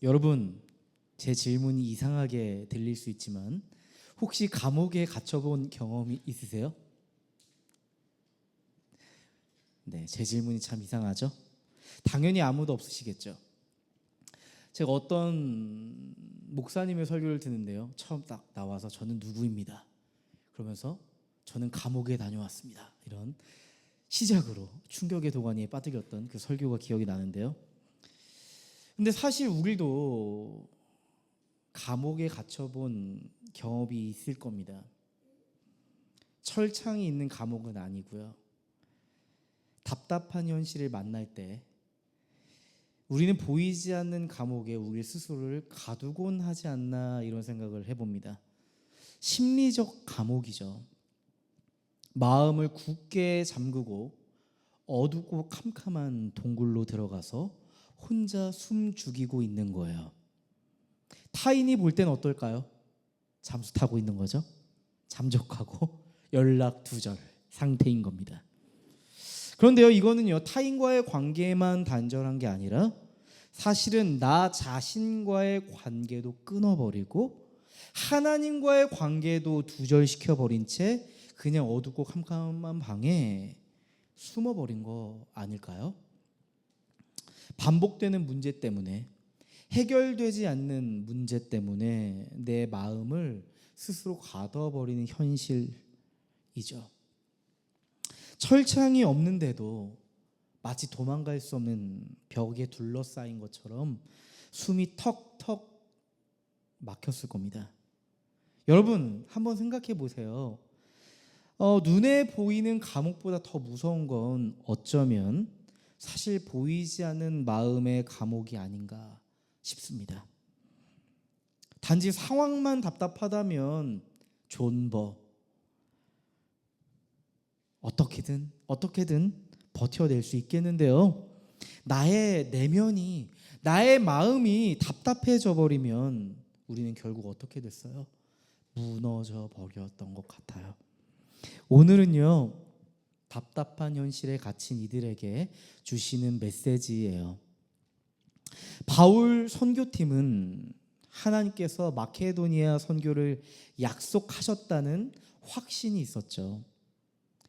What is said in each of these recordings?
여러분, 제 질문이 이상하게 들릴 수 있지만 혹시 감옥에 갇혀본 경험이 있으세요? 네, 제 질문이 참 이상하죠? 당연히 아무도 없으시겠죠. 제가 어떤 목사님의 설교를 듣는데요, 처음 딱 나와서 저는 누구입니다, 그러면서 저는 감옥에 다녀왔습니다, 이런 시작으로 충격의 도가니에 빠뜨렸던 그 설교가 기억이 나는데요. 근데 사실 우리도 감옥에 갇혀본 경험이 있을 겁니다. 철창이 있는 감옥은 아니고요. 답답한 현실을 만날 때 우리는 보이지 않는 감옥에 우리 스스로를 가두곤 하지 않나, 이런 생각을 해봅니다. 심리적 감옥이죠. 마음을 굳게 잠그고 어둡고 캄캄한 동굴로 들어가서 혼자 숨 죽이고 있는 거예요. 타인이 볼 땐 어떨까요? 잠수 타고 있는 거죠. 잠적하고 연락 두절 상태인 겁니다. 그런데요, 이거는요, 타인과의 관계만 단절한 게 아니라 사실은 나 자신과의 관계도 끊어버리고 하나님과의 관계도 두절시켜버린 채 그냥 어둡고 캄캄한 방에 숨어버린 거 아닐까요? 반복되는 문제 때문에, 해결되지 않는 문제 때문에 내 마음을 스스로 가둬버리는 현실이죠. 철창이 없는데도 마치 도망갈 수 없는 벽에 둘러싸인 것처럼 숨이 턱턱 막혔을 겁니다. 여러분, 한번 생각해 보세요. 눈에 보이는 감옥보다 더 무서운 건 어쩌면 사실 보이지 않는 마음의 감옥이 아닌가 싶습니다. 단지 상황만 답답하다면 존버, 어떻게든 버텨낼 수 있겠는데요, 나의 내면이, 나의 마음이 답답해져 버리면 우리는 결국 어떻게 됐어요? 무너져 버렸던 것 같아요. 오늘은요, 답답한 현실에 갇힌 이들에게 주시는 메시지예요. 바울 선교팀은 하나님께서 마케도니아 선교를 약속하셨다는 확신이 있었죠.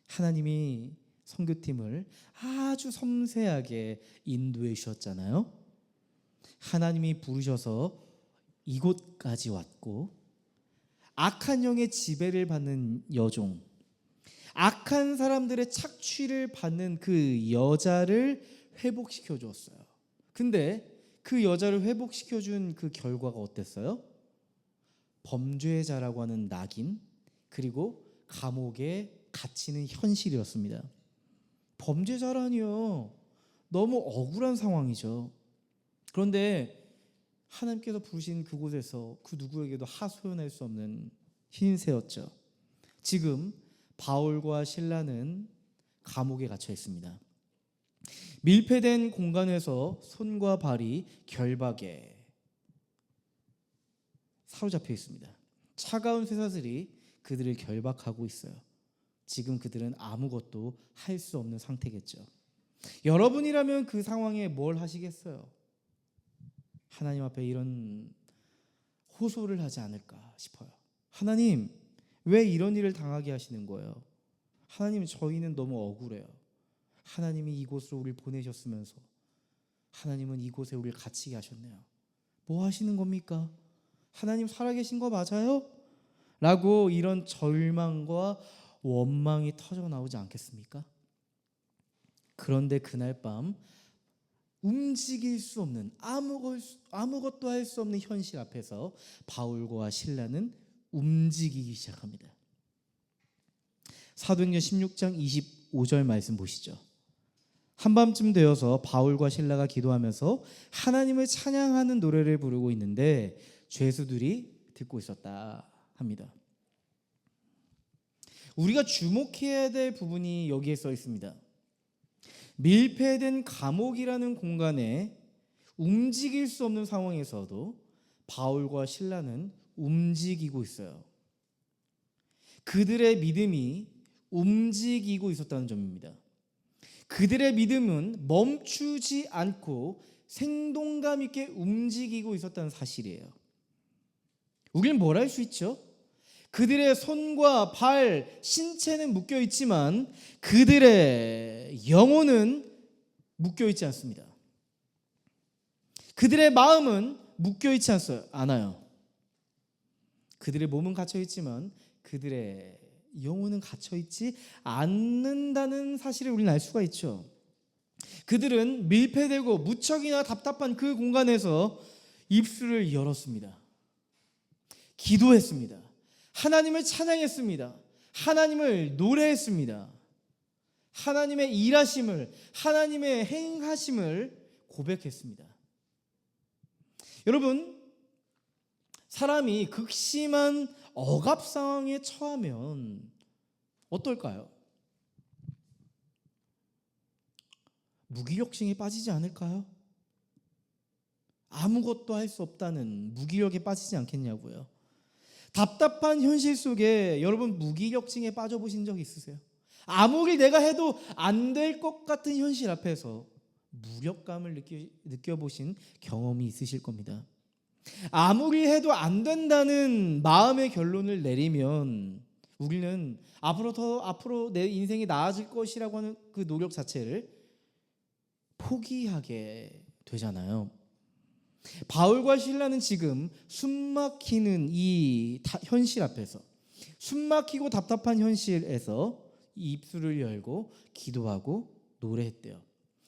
하나님이 선교팀을 아주 섬세하게 인도해 주셨잖아요. 하나님이 부르셔서 이곳까지 왔고, 악한 영의 지배를 받는 여종, 악한 사람들의 착취를 받는 그 여자를 회복시켜 주었어요. 근데 그 여자를 회복시켜 준 그 결과가 어땠어요? 범죄자라고 하는 낙인, 그리고 감옥에 갇히는 현실이었습니다. 범죄자라니요, 너무 억울한 상황이죠. 그런데 하나님께서 부르신 그곳에서 그 누구에게도 하소연할 수 없는 신세였죠. 지금 바울과 실라는 감옥에 갇혀 있습니다. 밀폐된 공간에서 손과 발이 결박에 사로잡혀 있습니다. 차가운 쇠사슬이 그들을 결박하고 있어요. 지금 그들은 아무것도 할 수 없는 상태겠죠. 여러분이라면 그 상황에 뭘 하시겠어요? 하나님 앞에 이런 호소를 하지 않을까 싶어요. 하나님, 왜 이런 일을 당하게 하시는 거예요? 하나님, 저희는 너무 억울해요. 하나님이 이곳으로 우리를 보내셨으면서 하나님은 이곳에 우리를 갇히게 하셨네요. 뭐 하시는 겁니까? 하나님 살아계신 거 맞아요? 라고 이런 절망과 원망이 터져 나오지 않겠습니까? 그런데 그날 밤 움직일 수 없는, 아무것도 할 수 없는 현실 앞에서 바울과 실라는 움직이기 시작합니다. 사도행전 16장 25절 말씀 보시죠. 한밤쯤 되어서 바울과 실라가 기도하면서 하나님을 찬양하는 노래를 부르고 있는데 죄수들이 듣고 있었다 합니다. 우리가 주목해야 될 부분이 여기에 써 있습니다. 밀폐된 감옥이라는 공간에 움직일 수 없는 상황에서도 바울과 실라는 움직이고 있어요. 그들의 믿음이 움직이고 있었다는 점입니다. 그들의 믿음은 멈추지 않고 생동감 있게 움직이고 있었다는 사실이에요. 우리는 뭘 할 수 있죠? 그들의 손과 발, 신체는 묶여 있지만 그들의 영혼은 묶여 있지 않습니다. 그들의 마음은 묶여 있지 않아요. 그들의 몸은 갇혀 있지만 그들의 영혼은 갇혀 있지 않는다는 사실을 우리는 알 수가 있죠. 그들은 밀폐되고 무척이나 답답한 그 공간에서 입술을 열었습니다. 기도했습니다. 하나님을 찬양했습니다. 하나님을 노래했습니다. 하나님의 일하심을, 하나님의 행하심을 고백했습니다. 여러분, 사람이 극심한 억압 상황에 처하면 어떨까요? 무기력증에 빠지지 않을까요? 아무것도 할 수 없다는 무기력에 빠지지 않겠냐고요. 답답한 현실 속에 여러분 무기력증에 빠져보신 적 있으세요? 아무리 내가 해도 안 될 것 같은 현실 앞에서 무력감을 느껴보신 경험이 있으실 겁니다. 아무리 해도 안 된다는 마음의 결론을 내리면 우리는 앞으로 내 인생이 나아질 것이라고 하는 그 노력 자체를 포기하게 되잖아요. 바울과 실라는 지금 숨막히는 이 현실 앞에서, 숨막히고 답답한 현실에서 입술을 열고 기도하고 노래했대요.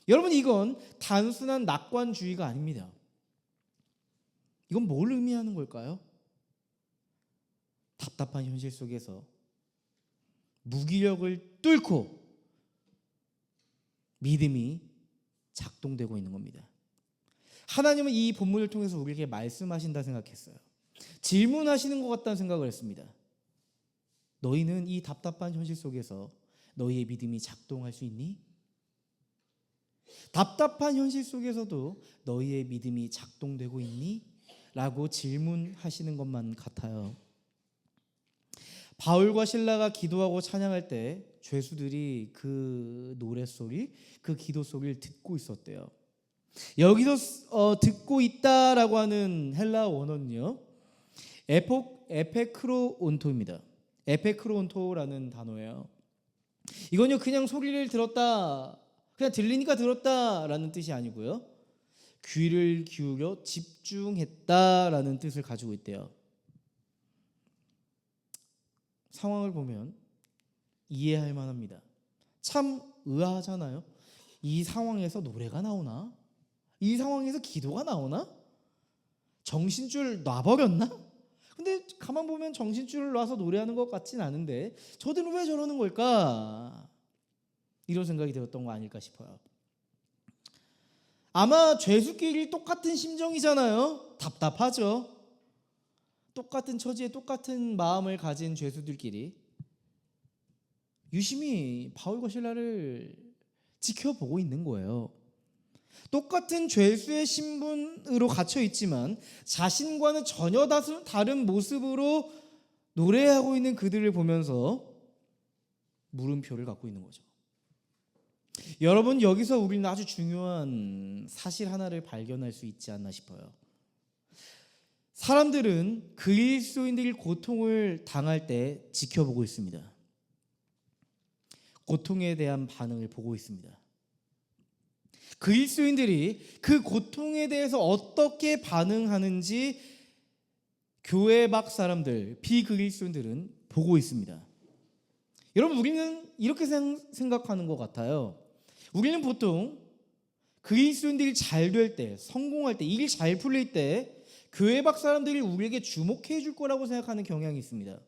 여러분, 이건 단순한 낙관주의가 아닙니다. 이건 뭘 의미하는 걸까요? 답답한 현실 속에서 무기력을 뚫고 믿음이 작동되고 있는 겁니다. 하나님은 이 본문을 통해서 우리에게 말씀하신다 생각했어요. 질문하시는 것 같다는 생각을 했습니다. 너희는 이 답답한 현실 속에서 너희의 믿음이 작동할 수 있니? 답답한 현실 속에서도 너희의 믿음이 작동되고 있니? 라고 질문하시는 것만 같아요. 바울과 실라가 기도하고 찬양할 때 죄수들이 그 노랫소리, 그 기도 소리를 듣고 있었대요. 여기서 듣고 있다라고 하는 헬라어 원어는요, 에페크로온토입니다. 에페크로온토라는 단어예요. 이건요 그냥 소리를 들었다, 그냥 들리니까 들었다라는 뜻이 아니고요, 귀를 기울여 집중했다라는 뜻을 가지고 있대요. 상황을 보면 이해할 만합니다. 참 의아하잖아요. 이 상황에서 노래가 나오나? 이 상황에서 기도가 나오나? 정신줄 놔버렸나? 근데 가만 보면 정신줄을 놔서 노래하는 것 같진 않은데 저들은 왜 저러는 걸까? 이런 생각이 들었던 거 아닐까 싶어요. 아마 죄수끼리 똑같은 심정이잖아요. 답답하죠. 똑같은 처지에 똑같은 마음을 가진 죄수들끼리 유심히 바울과 실라를 지켜보고 있는 거예요. 똑같은 죄수의 신분으로 갇혀 있지만 자신과는 전혀 다른 모습으로 노래하고 있는 그들을 보면서 물음표를 갖고 있는 거죠. 여러분, 여기서 우리는 아주 중요한 사실 하나를 발견할 수 있지 않나 싶어요. 사람들은 그리스도인들이 고통을 당할 때 지켜보고 있습니다. 고통에 대한 반응을 보고 있습니다. 그리스도인들이 그 고통에 대해서 어떻게 반응하는지 교회 밖 사람들, 비그리스도인들은 보고 있습니다. 여러분, 우리는 이렇게 생각하는 것 같아요. 우리는 보통 그리스도인들이 잘 될 때, 성공할 때, 일이 잘 풀릴 때 교회 밖 사람들이 우리에게 주목해 줄 거라고 생각하는 경향이 있습니다.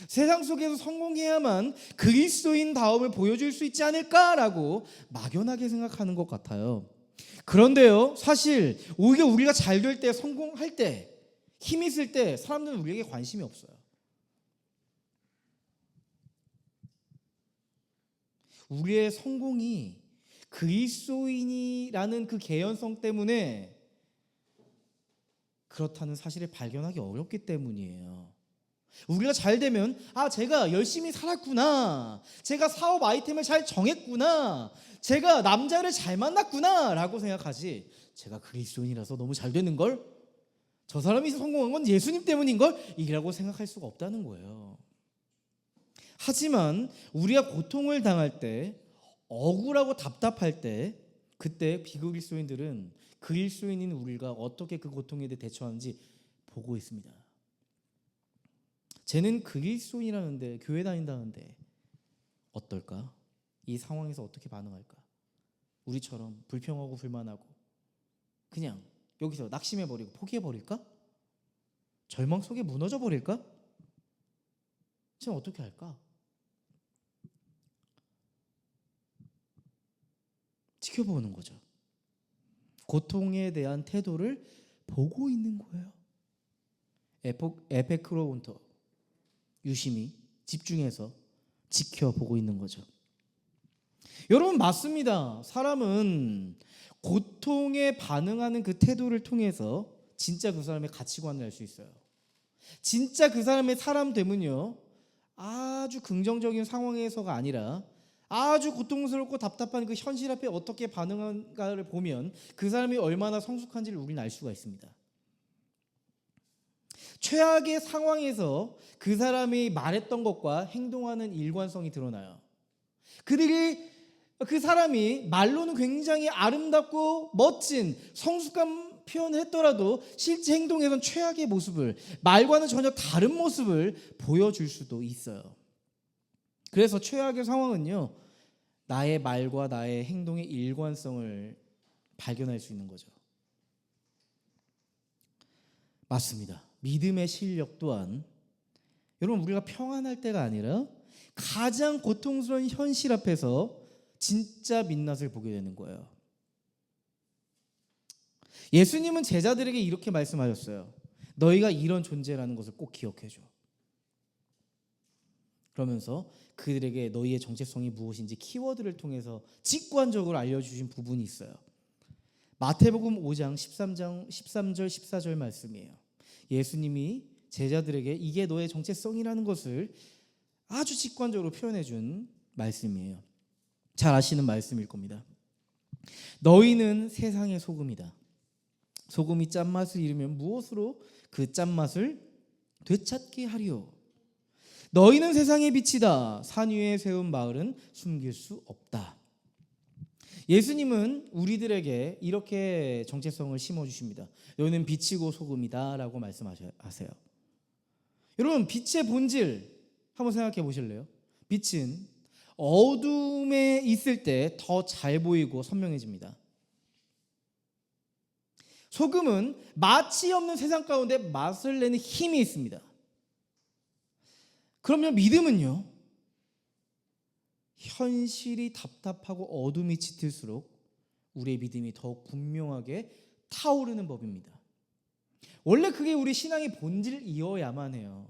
세상 속에서 성공해야만 그리스도인 다움을 보여줄 수 있지 않을까라고 막연하게 생각하는 것 같아요. 그런데요, 사실 오히려 우리가 잘 될 때, 성공할 때, 힘 있을 때 사람들은 우리에게 관심이 없어요. 우리의 성공이 그리스도인이라는 그 개연성 때문에 그렇다는 사실을 발견하기 어렵기 때문이에요. 우리가 잘 되면 제가 열심히 살았구나, 제가 사업 아이템을 잘 정했구나, 제가 남자를 잘 만났구나 라고 생각하지, 제가 그리스도인이라서 너무 잘 되는걸, 저 사람이 성공한 건 예수님 때문인걸, 이라고 생각할 수가 없다는 거예요. 하지만 우리가 고통을 당할 때, 억울하고 답답할 때, 그때 비그리스도인들은 그리스도인인 우리가 어떻게 그 고통에 대해 대처하는지 보고 있습니다. 쟤는 그리스도인이라는데, 교회 다닌다는데 어떨까? 이 상황에서 어떻게 반응할까? 우리처럼 불평하고 불만하고 그냥 여기서 낙심해버리고 포기해버릴까? 절망 속에 무너져 버릴까? 쟤는 어떻게 할까? 지켜보는 거죠. 고통에 대한 태도를 보고 있는 거예요. 에페크로온터, 유심히 집중해서 지켜보고 있는 거죠. 여러분, 맞습니다. 사람은 고통에 반응하는 그 태도를 통해서 진짜 그 사람의 가치관을 알 수 있어요. 진짜 그 사람의 사람됨은요, 아주 긍정적인 상황에서가 아니라 아주 고통스럽고 답답한 그 현실 앞에 어떻게 반응한가를 보면 그 사람이 얼마나 성숙한지를 우리는 알 수가 있습니다. 최악의 상황에서 그 사람이 말했던 것과 행동하는 일관성이 드러나요. 그 사람이 말로는 굉장히 아름답고 멋진 성숙한 표현을 했더라도 실제 행동에선 최악의 모습을, 말과는 전혀 다른 모습을 보여줄 수도 있어요. 그래서 최악의 상황은요, 나의 말과 나의 행동의 일관성을 발견할 수 있는 거죠. 맞습니다. 믿음의 실력 또한, 여러분, 우리가 평안할 때가 아니라 가장 고통스러운 현실 앞에서 진짜 민낯을 보게 되는 거예요. 예수님은 제자들에게 이렇게 말씀하셨어요. 너희가 이런 존재라는 것을 꼭 기억해줘. 그러면서 그들에게 너희의 정체성이 무엇인지 키워드를 통해서 직관적으로 알려주신 부분이 있어요. 마태복음 5장 13절 14절 말씀이에요. 예수님이 제자들에게 이게 너의 정체성이라는 것을 아주 직관적으로 표현해 준 말씀이에요. 잘 아시는 말씀일 겁니다. 너희는 세상의 소금이다. 소금이 짠맛을 잃으면 무엇으로 그 짠맛을 되찾게 하리요? 너희는 세상의 빛이다. 산 위에 세운 마을은 숨길 수 없다. 예수님은 우리들에게 이렇게 정체성을 심어주십니다. 너희는 빛이고 소금이다 라고 말씀하세요. 여러분, 빛의 본질 한번 생각해 보실래요? 빛은 어둠에 있을 때 더 잘 보이고 선명해집니다. 소금은 맛이 없는 세상 가운데 맛을 내는 힘이 있습니다. 그러면 믿음은요, 현실이 답답하고 어둠이 짙을수록 우리의 믿음이 더욱 분명하게 타오르는 법입니다. 원래 그게 우리 신앙의 본질이어야만 해요.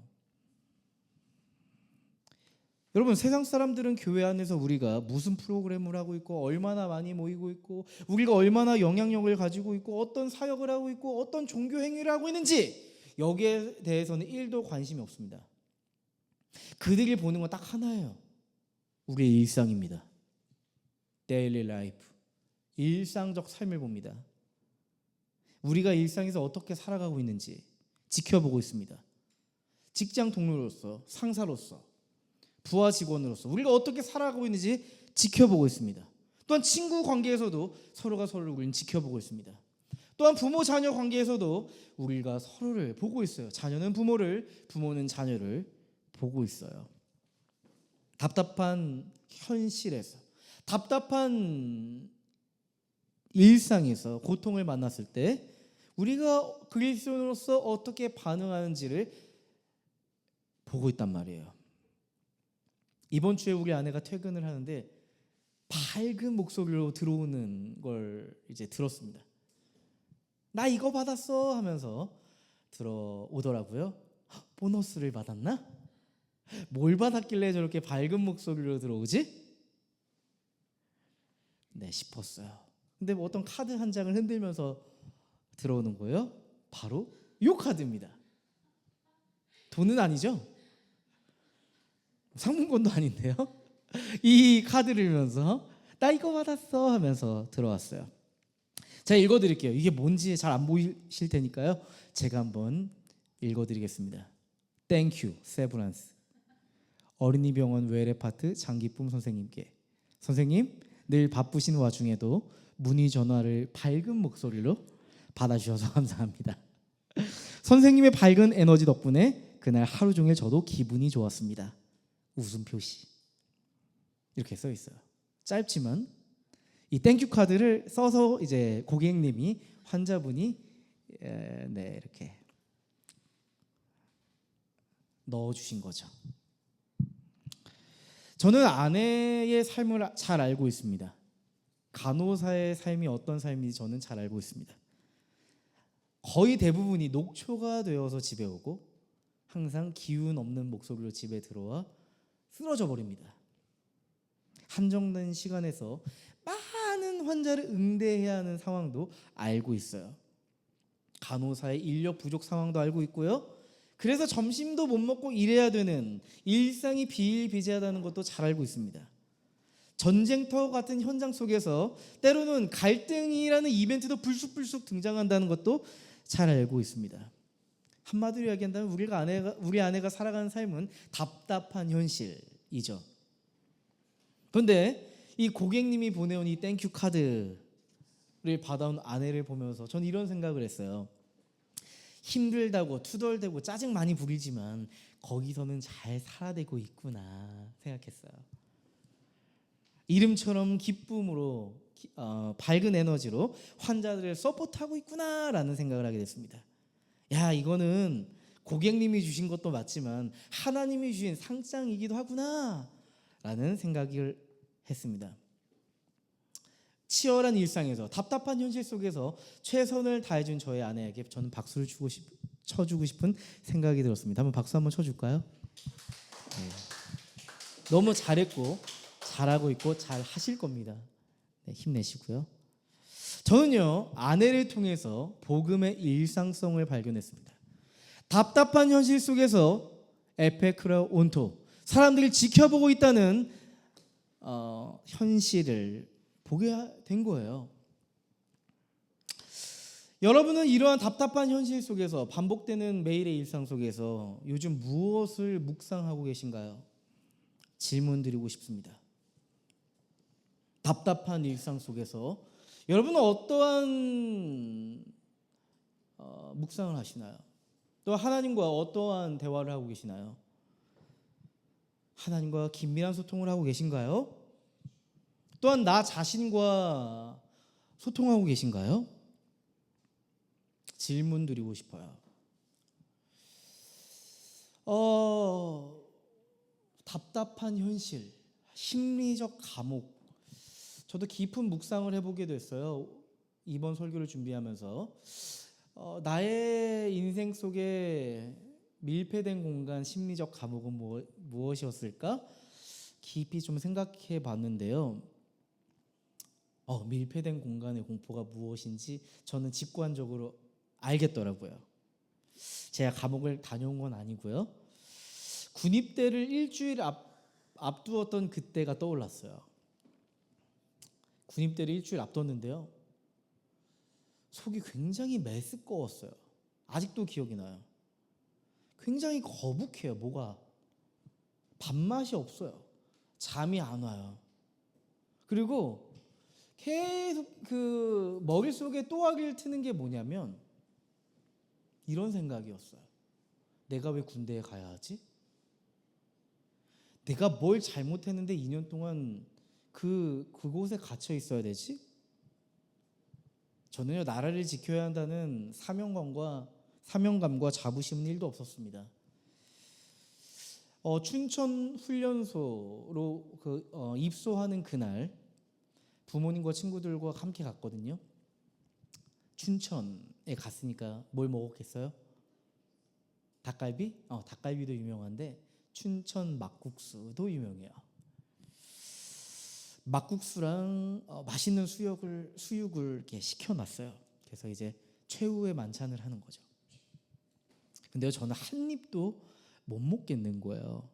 여러분, 세상 사람들은 교회 안에서 우리가 무슨 프로그램을 하고 있고 얼마나 많이 모이고 있고 우리가 얼마나 영향력을 가지고 있고 어떤 사역을 하고 있고 어떤 종교 행위를 하고 있는지 여기에 대해서는 1도 관심이 없습니다. 그들이 보는 건 딱 하나예요. 우리의 일상입니다. 데일리 라이프, 일상적 삶을 봅니다. 우리가 일상에서 어떻게 살아가고 있는지 지켜보고 있습니다. 직장 동료로서, 상사로서, 부하 직원으로서 우리가 어떻게 살아가고 있는지 지켜보고 있습니다. 또한 친구 관계에서도 서로가 서로를 우리는 지켜보고 있습니다. 또한 부모 자녀 관계에서도 우리가 서로를 보고 있어요. 자녀는 부모를, 부모는 자녀를 보고 있어요. 답답한 현실에서, 답답한 일상에서 고통을 만났을 때 우리가 그리스도인으로서 어떻게 반응하는지를 보고 있단 말이에요. 이번 주에 우리 아내가 퇴근을 하는데 밝은 목소리로 들어오는 걸 이제 들었습니다. 나 이거 받았어 하면서 들어오더라고요. 보너스를 받았나? 뭘 받았길래 저렇게 밝은 목소리로 들어오지? 네, 싶었어요. 근데 뭐 어떤 카드 한 장을 흔들면서 들어오는 거예요. 바로 요 카드입니다. 돈은 아니죠? 상품권도 아닌데요. 이 카드를 보면서 나 이거 받았어 하면서 들어왔어요. 제가 읽어드릴게요. 이게 뭔지 잘 안 보이실 테니까요. 제가 한번 읽어드리겠습니다. 땡큐 세브란스. 어린이병원 외래파트 장기쁨 선생님께. 선생님, 늘 바쁘신 와중에도 문의 전화를 밝은 목소리로 받아주셔서 감사합니다. 선생님의 밝은 에너지 덕분에 그날 하루 종일 저도 기분이 좋았습니다. 웃음 표시. 이렇게 써 있어요. 짧지만 이 땡큐 카드를 써서 이제 고객님이 환자분이 이렇게 넣어주신 거죠. 저는 아내의 삶을 잘 알고 있습니다. 간호사의 삶이 어떤 삶인지 저는 잘 알고 있습니다. 거의 대부분이 녹초가 되어서 집에 오고 항상 기운 없는 목소리로 집에 들어와 쓰러져 버립니다. 한정된 시간에서 많은 환자를 응대해야 하는 상황도 알고 있어요. 간호사의 인력 부족 상황도 알고 있고요. 그래서 점심도 못 먹고 일해야 되는 일상이 비일비재하다는 것도 잘 알고 있습니다. 전쟁터 같은 현장 속에서 때로는 갈등이라는 이벤트도 불쑥불쑥 등장한다는 것도 잘 알고 있습니다. 한마디로 이야기한다면 우리 아내가 살아가는 삶은 답답한 현실이죠. 그런데 이 고객님이 보내온 이 땡큐 카드를 받아온 아내를 보면서 저는 이런 생각을 했어요. 힘들다고 투덜대고 짜증 많이 부리지만 거기서는 잘 살아내고 있구나 생각했어요. 이름처럼 기쁨으로 밝은 에너지로 환자들을 서포트하고 있구나라는 생각을 하게 됐습니다. 야, 이거는 고객님이 주신 것도 맞지만 하나님이 주신 상장이기도 하구나라는 생각을 했습니다. 치열한 일상에서 답답한 현실 속에서 최선을 다해준 저의 아내에게 저는 박수를 쳐주고 싶은 생각이 들었습니다. 한번 박수 한번 쳐줄까요? 네. 너무 잘했고 잘하고 있고 잘 하실 겁니다. 네, 힘내시고요. 저는요, 아내를 통해서 복음의 일상성을 발견했습니다. 답답한 현실 속에서 에페크라 온토, 사람들이 지켜보고 있다는 현실을 보게 된 거예요. 여러분은 이러한 답답한 현실 속에서 반복되는 매일의 일상 속에서 요즘 무엇을 묵상하고 계신가요? 질문 드리고 싶습니다. 답답한 일상 속에서 여러분은 어떠한 묵상을 하시나요? 또 하나님과 어떠한 대화를 하고 계시나요? 하나님과 긴밀한 소통을 하고 계신가요? 또한 나 자신과 소통하고 계신가요? 질문 드리고 싶어요. 답답한 현실, 심리적 감옥. 저도 깊은 묵상을 해보게 됐어요. 이번 설교를 준비하면서 나의 인생 속에 밀폐된 공간, 심리적 감옥은 무엇이었을까? 깊이 좀 생각해 봤는데요. 밀폐된 공간의 공포가 무엇인지 저는 직관적으로 알겠더라고요. 제가 감옥을 다녀온 건 아니고요. 군입대를 일주일 앞두었던 그때가 떠올랐어요. 군입대를 일주일 앞뒀는데요. 속이 굉장히 메스꺼웠어요. 아직도 기억이 나요. 굉장히 거북해요. 뭐가 밥맛이 없어요. 잠이 안 와요. 그리고 계속 그 머릿속에 또하기를 트는 게 뭐냐면 이런 생각이었어요. 내가 왜 군대에 가야 하지? 내가 뭘 잘못했는데 2년 동안 그곳에 갇혀 있어야 되지? 저는요, 나라를 지켜야 한다는 사명감과 자부심은 1도 없었습니다. 춘천 훈련소로 입소하는 그날 부모님과 친구들과 함께 갔거든요. 춘천에 갔으니까 뭘 먹었겠어요? 닭갈비? 닭갈비도 유명한데 춘천 막국수도 유명해요. 막국수랑 맛있는 수육을 이렇게 시켜놨어요. 그래서 이제 최후의 만찬을 하는 거죠. 근데요, 저는 한 입도 못 먹겠는 거예요.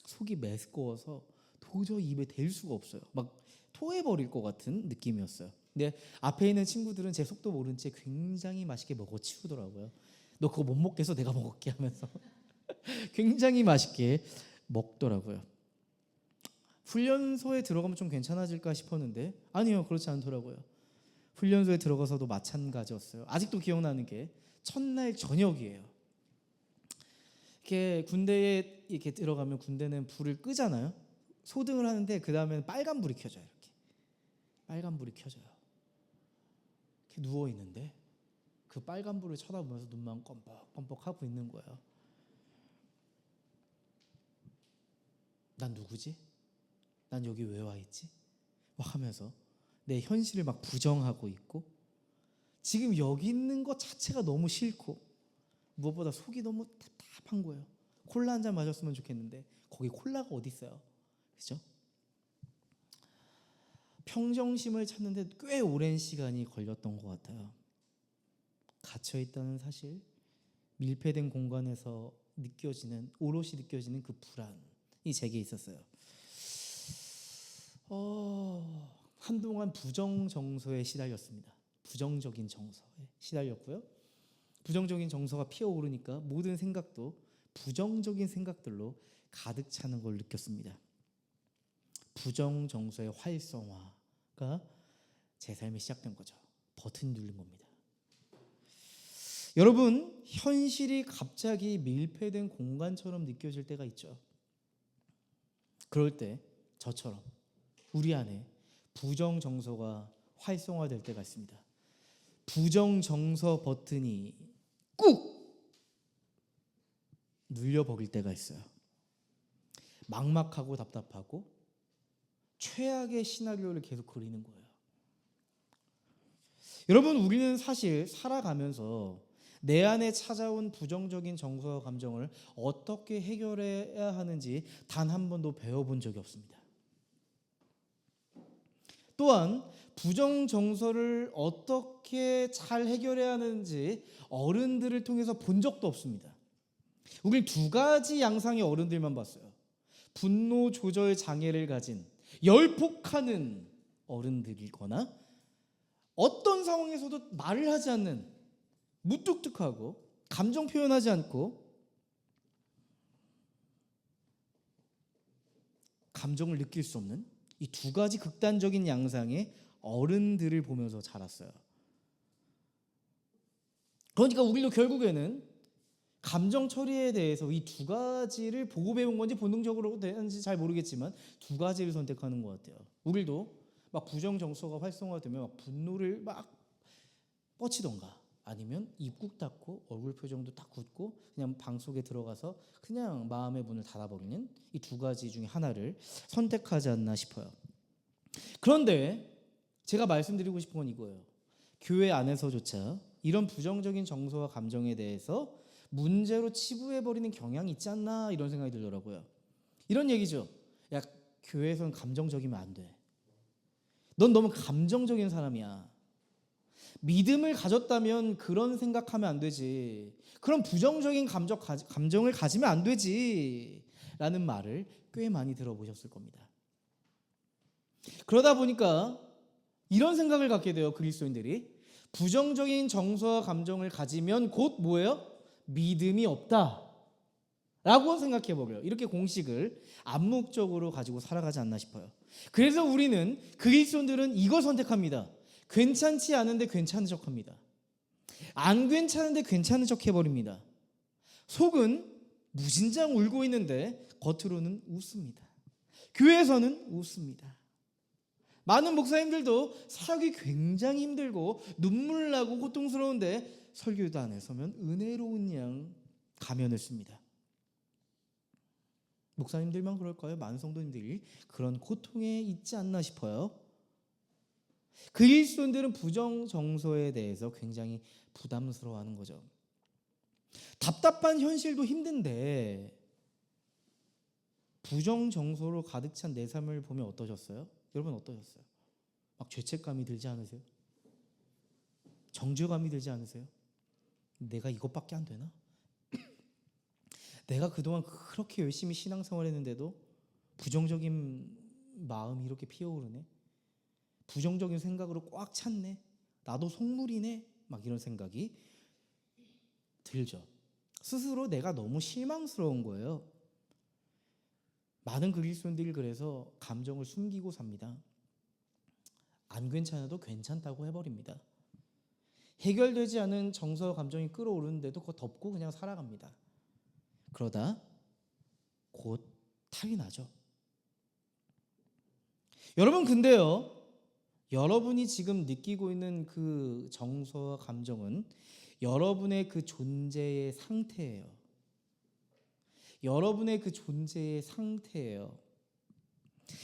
속이 메스꺼워서 도저히 입에 댈 수가 없어요. 막 토해버릴 것 같은 느낌이었어요. 근데 앞에 있는 친구들은 제 속도 모른 채 굉장히 맛있게 먹어치우더라고요. 너 그거 못 먹겠어? 내가 먹을게 하면서 굉장히 맛있게 먹더라고요. 훈련소에 들어가면 좀 괜찮아질까 싶었는데 아니요, 그렇지 않더라고요. 훈련소에 들어가서도 마찬가지였어요. 아직도 기억나는 게 첫날 저녁이에요. 이렇게 군대에 이렇게 들어가면 군대는 불을 끄잖아요. 소등을 하는데 그 다음에는 빨간 불이 켜져요. 이렇게 빨간 불이 켜져요. 이렇게 누워 있는데 그 빨간 불을 쳐다보면서 눈만 껌뻑껌뻑 하고 있는 거예요. 난 누구지? 난 여기 왜 와 있지? 막 하면서 내 현실을 막 부정하고 있고 지금 여기 있는 것 자체가 너무 싫고 무엇보다 속이 너무 답답한 거예요. 콜라 한 잔 마셨으면 좋겠는데 거기 콜라가 어디 있어요? 그죠? 평정심을 찾는데 꽤 오랜 시간이 걸렸던 것 같아요. 갇혀있다는 사실, 밀폐된 공간에서 오롯이 느껴지는 그 불안이 제게 있었어요. 한동안 부정정서에 시달렸습니다. 부정적인 정서에 시달렸고요. 부정적인 정서가 피어오르니까 모든 생각도 부정적인 생각들로 가득 차는 걸 느꼈습니다. 부정정서의 활성화가 제 삶에 시작된 거죠. 버튼 누른 겁니다. 여러분, 현실이 갑자기 밀폐된 공간처럼 느껴질 때가 있죠. 그럴 때 저처럼 우리 안에 부정정서가 활성화될 때가 있습니다. 부정정서 버튼이 꾹 눌려버릴 때가 있어요. 막막하고 답답하고 최악의 시나리오를 계속 그리는 거예요. 여러분, 우리는 사실 살아가면서 내 안에 찾아온 부정적인 정서와 감정을 어떻게 해결해야 하는지 단 한 번도 배워본 적이 없습니다. 또한 부정정서를 어떻게 잘 해결해야 하는지 어른들을 통해서 본 적도 없습니다. 우리는 두 가지 양상의 어른들만 봤어요. 분노 조절 장애를 가진 열폭하는 어른들이거나 어떤 상황에서도 말을 하지 않는 무뚝뚝하고 감정 표현하지 않고 감정을 느낄 수 없는 이 두 가지 극단적인 양상의 어른들을 보면서 자랐어요. 그러니까 우리도 결국에는 감정 처리에 대해서 이 두 가지를 보고 배운 건지 본능적으로 되는지 잘 모르겠지만 두 가지를 선택하는 것 같아요. 우리도 막 부정 정서가 활성화되면 막 분노를 막 뻗치던가 아니면 입 꾹 닫고 얼굴 표정도 딱 굳고 그냥 방 속에 들어가서 그냥 마음의 문을 닫아버리는 이 두 가지 중에 하나를 선택하지 않나 싶어요. 그런데 제가 말씀드리고 싶은 건 이거예요. 교회 안에서조차 이런 부정적인 정서와 감정에 대해서 문제로 치부해버리는 경향이 있지 않나 이런 생각이 들더라고요. 이런 얘기죠. 야, 교회에서는 감정적이면 안 돼. 넌 너무 감정적인 사람이야. 믿음을 가졌다면 그런 생각하면 안 되지. 그런 부정적인 감정을 가지면 안 되지. 라는 말을 꽤 많이 들어보셨을 겁니다. 그러다 보니까 이런 생각을 갖게 돼요. 그리스도인들이. 부정적인 정서와 감정을 가지면 곧 뭐예요? 믿음이 없다 라고 생각해버려요. 이렇게 공식을 암묵적으로 가지고 살아가지 않나 싶어요. 그래서 우리는 그리스도인들은 이걸 선택합니다. 괜찮지 않은데 괜찮은 척합니다. 안 괜찮은데 괜찮은 척 해버립니다. 속은 무진장 울고 있는데 겉으로는 웃습니다. 교회에서는 웃습니다. 많은 목사님들도 살기 굉장히 힘들고 눈물 나고 고통스러운데 설교단에 서면 은혜로운 양 가면을 씁니다. 목사님들만 그럴까요? 많은 성도님들이 그런 고통에 있지 않나 싶어요. 그리스도인들은 부정 정서에 대해서 굉장히 부담스러워하는 거죠. 답답한 현실도 힘든데 부정 정서로 가득 찬 내 삶을 보면 어떠셨어요? 여러분 어떠셨어요? 막 죄책감이 들지 않으세요? 정죄감이 들지 않으세요? 내가 이것밖에 안 되나? 내가 그동안 그렇게 열심히 신앙생활했는데도 부정적인 마음이 이렇게 피어오르네. 부정적인 생각으로 꽉 찼네. 나도 속물이네. 막 이런 생각이 들죠. 스스로 내가 너무 실망스러운 거예요. 많은 그리스도인들이 그래서 감정을 숨기고 삽니다. 안 괜찮아도 괜찮다고 해버립니다. 해결되지 않은 정서 감정이 끌어오르는데도 그거 덮고 그냥 살아갑니다. 그러다 곧 탈이 나죠. 여러분, 근데요, 여러분이 지금 느끼고 있는 그 정서와 감정은 여러분의 그 존재의 상태예요. 여러분의 그 존재의 상태예요.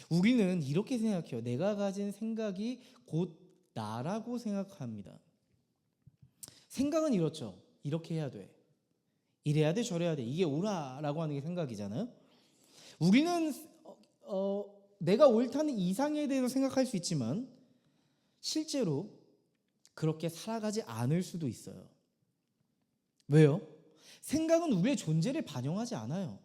우리는 이렇게 생각해요. 내가 가진 생각이 곧 나라고 생각합니다. 생각은 이렇죠. 이렇게 해야 돼. 이래야 돼, 저래야 돼. 이게 옳아라고 하는 게 생각이잖아요. 우리는 내가 옳다는 이상에 대해서 생각할 수 있지만 실제로 그렇게 살아가지 않을 수도 있어요. 왜요? 생각은 우리의 존재를 반영하지 않아요.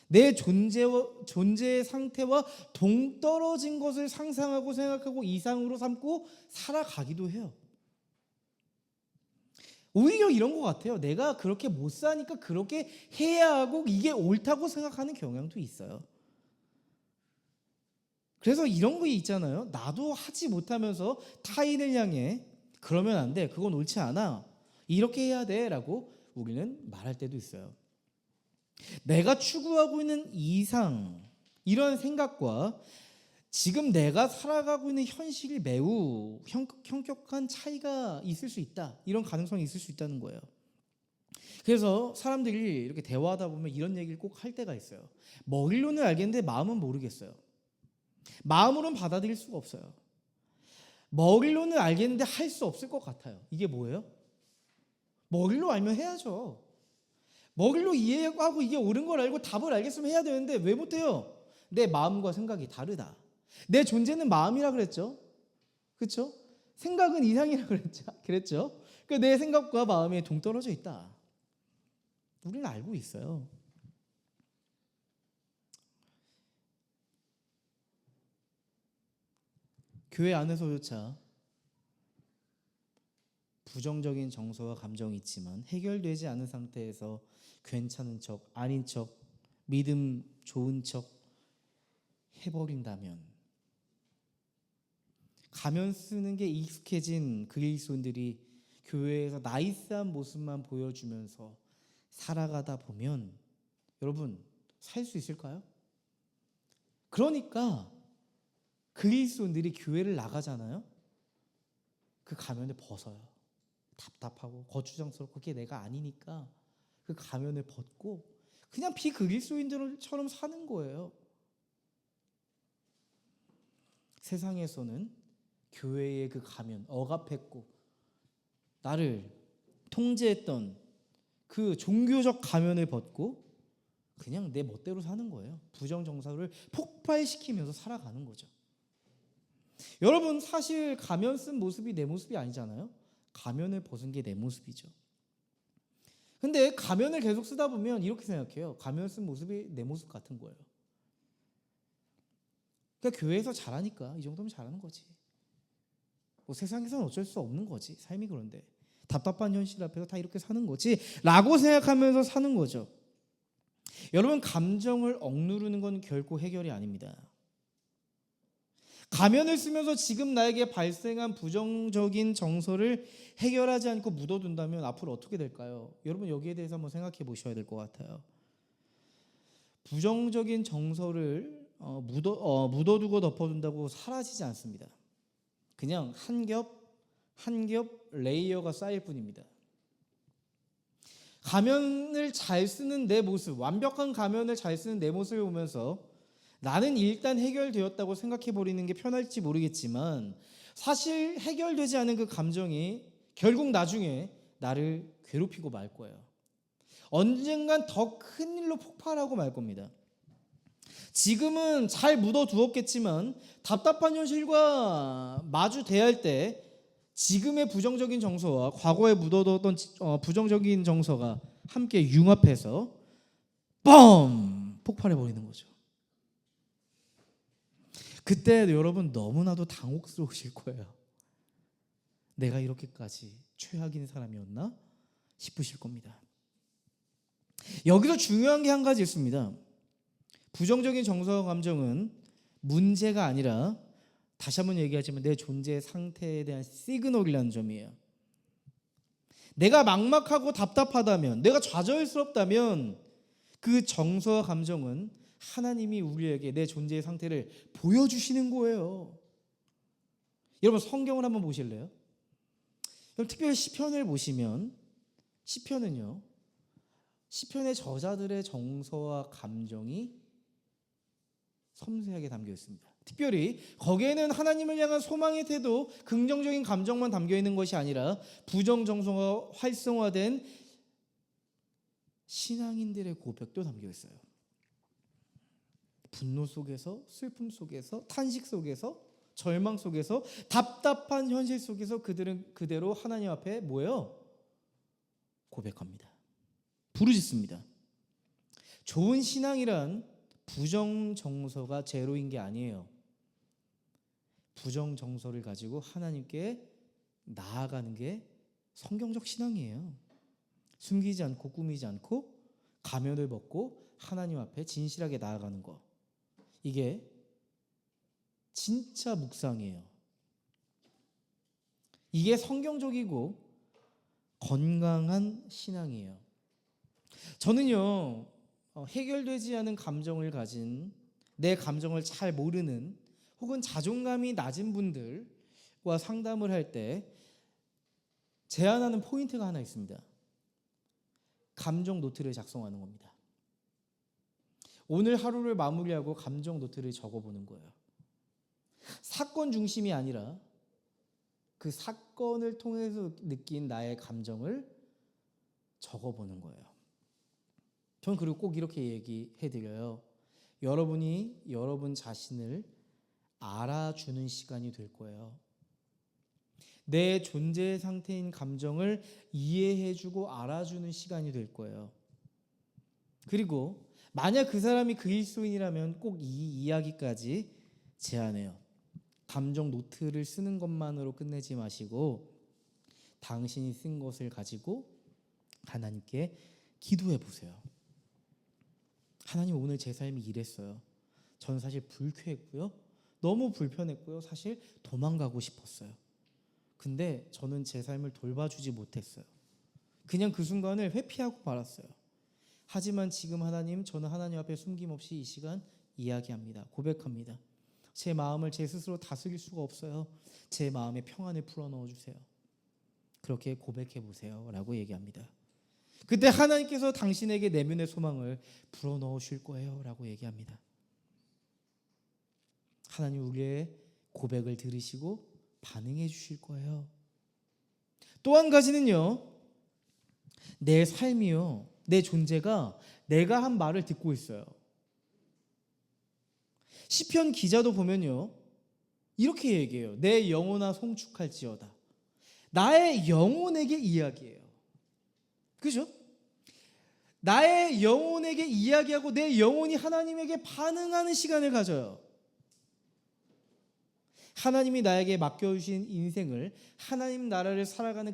내 존재의 상태와 동떨어진 것을 상상하고 생각하고 이상으로 삼고 살아가기도 해요. 오히려 이런 것 같아요. 내가 그렇게 못 사니까 그렇게 해야 하고 이게 옳다고 생각하는 경향도 있어요. 그래서 이런 거 있잖아요. 나도 하지 못하면서 타인을 향해 그러면 안 돼. 그건 옳지 않아. 이렇게 해야 돼. 라고 우리는 말할 때도 있어요. 내가 추구하고 있는 이상, 이런 생각과 지금 내가 살아가고 있는 현실이 매우 현격한 차이가 있을 수 있다. 이런 가능성이 있을 수 있다는 거예요. 그래서 사람들이 이렇게 대화하다 보면 이런 얘기를 꼭 할 때가 있어요. 머리로는 알겠는데 마음은 모르겠어요. 마음으로는 받아들일 수가 없어요. 머리로는 알겠는데 할 수 없을 것 같아요. 이게 뭐예요? 머리로 알면 해야죠. 머리로 이해하고 이게 옳은 걸 알고 답을 알겠으면 해야 되는데 왜 못해요? 내 마음과 생각이 다르다. 내 존재는 마음이라 그랬죠. 그렇죠? 생각은 이상이라 그랬죠. 내 생각과 마음이 동떨어져 있다. 우리는 알고 있어요. 교회 안에서조차 부정적인 정서와 감정이 있지만 해결되지 않은 상태에서 괜찮은 척, 아닌 척, 믿음 좋은 척 해버린다면, 가면 쓰는 게 익숙해진 그리스도인들이 교회에서 나이스한 모습만 보여주면서 살아가다 보면 여러분 살 수 있을까요? 그러니까 그리스도인들이 교회를 나가잖아요. 그 가면을 벗어요. 답답하고 거추장스럽고 그게 내가 아니니까 그 가면을 벗고 그냥 비그리스도인들처럼 사는 거예요. 세상에서는 교회의 그 가면, 억압했고 나를 통제했던 그 종교적 가면을 벗고 그냥 내 멋대로 사는 거예요. 부정정서를 폭발시키면서 살아가는 거죠. 여러분, 사실 가면 쓴 모습이 내 모습이 아니잖아요. 가면을 벗은 게 내 모습이죠. 근데 가면을 계속 쓰다 보면 이렇게 생각해요. 가면 쓴 모습이 내 모습 같은 거예요. 그러니까 교회에서 잘하니까 이 정도면 잘하는 거지. 뭐 세상에서는 어쩔 수 없는 거지. 삶이 그런데 답답한 현실 앞에서 다 이렇게 사는 거지 라고 생각하면서 사는 거죠. 여러분, 감정을 억누르는 건 결코 해결이 아닙니다. 가면을 쓰면서 지금 나에게 발생한 부정적인 정서를 해결하지 않고 묻어둔다면 앞으로 어떻게 될까요? 여러분, 여기에 대해서 한번 생각해 보셔야 될 것 같아요. 부정적인 정서를 묻어두고 덮어둔다고 사라지지 않습니다. 그냥 한 겹 레이어가 쌓일 뿐입니다. 가면을 잘 쓰는 내 모습, 완벽한 가면을 잘 쓰는 내 모습을 보면서 나는 일단 해결되었다고 생각해버리는 게 편할지 모르겠지만 사실 해결되지 않은 그 감정이 결국 나중에 나를 괴롭히고 말 거예요. 언젠간 더 큰 일로 폭발하고 말 겁니다. 지금은 잘 묻어두었겠지만 답답한 현실과 마주 대할 때 지금의 부정적인 정서와 과거에 묻어뒀던 부정적인 정서가 함께 융합해서 뻥! 폭발해 버리는 거죠. 그때 여러분 너무나도 당혹스러우실 거예요. 내가 이렇게까지 최악인 사람이었나 싶으실 겁니다. 여기서 중요한 게 한 가지 있습니다. 부정적인 정서와 감정은 문제가 아니라, 다시 한번 얘기하지만, 내 존재의 상태에 대한 시그널이라는 점이에요. 내가 막막하고 답답하다면, 내가 좌절스럽다면 그 정서와 감정은 하나님이 우리에게 내 존재의 상태를 보여주시는 거예요. 여러분 성경을 한번 보실래요? 그럼 특별히 시편을 보시면, 시편은요, 시편의 저자들의 정서와 감정이 섬세하게 담겨 있습니다. 특별히 거기에는 하나님을 향한 소망의 태도, 긍정적인 감정만 담겨 있는 것이 아니라 부정 정서가 활성화된 신앙인들의 고백도 담겨 있어요. 분노 속에서, 슬픔 속에서, 탄식 속에서, 절망 속에서, 답답한 현실 속에서 그들은 그대로 하나님 앞에 뭐예요? 고백합니다. 부르짖습니다. 좋은 신앙이란 부정 정서가 제로인 게 아니에요. 부정 정서를 가지고 하나님께 나아가는 게 성경적 신앙이에요. 숨기지 않고 꾸미지 않고 가면을 벗고 하나님 앞에 진실하게 나아가는 거, 이게 진짜 묵상이에요. 이게 성경적이고 건강한 신앙이에요. 저는요, 해결되지 않은 감정을 가진, 내 감정을 잘 모르는 혹은 자존감이 낮은 분들과 상담을 할 때 제안하는 포인트가 하나 있습니다. 감정 노트를 작성하는 겁니다. 오늘 하루를 마무리하고 감정 노트를 적어보는 거예요. 사건 중심이 아니라 그 사건을 통해서 느낀 나의 감정을 적어보는 거예요. 저는 그리고 꼭 이렇게 얘기해드려요. 여러분이 여러분 자신을 알아주는 시간이 될 거예요. 내 존재 상태인 감정을 이해해주고 알아주는 시간이 될 거예요. 그리고 만약 그 사람이 그리스도인이라면 꼭 이 이야기까지 제안해요. 감정 노트를 쓰는 것만으로 끝내지 마시고 당신이 쓴 것을 가지고 하나님께 기도해 보세요. 하나님, 오늘 제 삶이 이랬어요. 저는 사실 불쾌했고요. 너무 불편했고요. 사실 도망가고 싶었어요. 근데 저는 제 삶을 돌봐주지 못했어요. 그냥 그 순간을 회피하고 말았어요. 하지만 지금 하나님, 저는 하나님 앞에 숨김없이 이 시간 이야기합니다. 고백합니다. 제 마음을 제 스스로 다스릴 수가 없어요. 제 마음에 평안을 풀어넣어 주세요. 그렇게 고백해 보세요 라고 얘기합니다. 그때 하나님께서 당신에게 내면의 소망을 불어넣어 줄 거예요 라고 얘기합니다. 하나님 우리의 고백을 들으시고 반응해 주실 거예요. 또 한 가지는요, 내 삶이요, 내 존재가 내가 한 말을 듣고 있어요. 시편 기자도 보면요, 이렇게 얘기해요. 내 영혼아 송축할지어다. 나의 영혼에게 이야기해요. 그죠? 나의 영혼에게 이야기하고 내 영혼이 하나님에게 반응하는 시간을 가져요. 하나님이 나에게 맡겨주신 인생을, 하나님 나라를 살아가는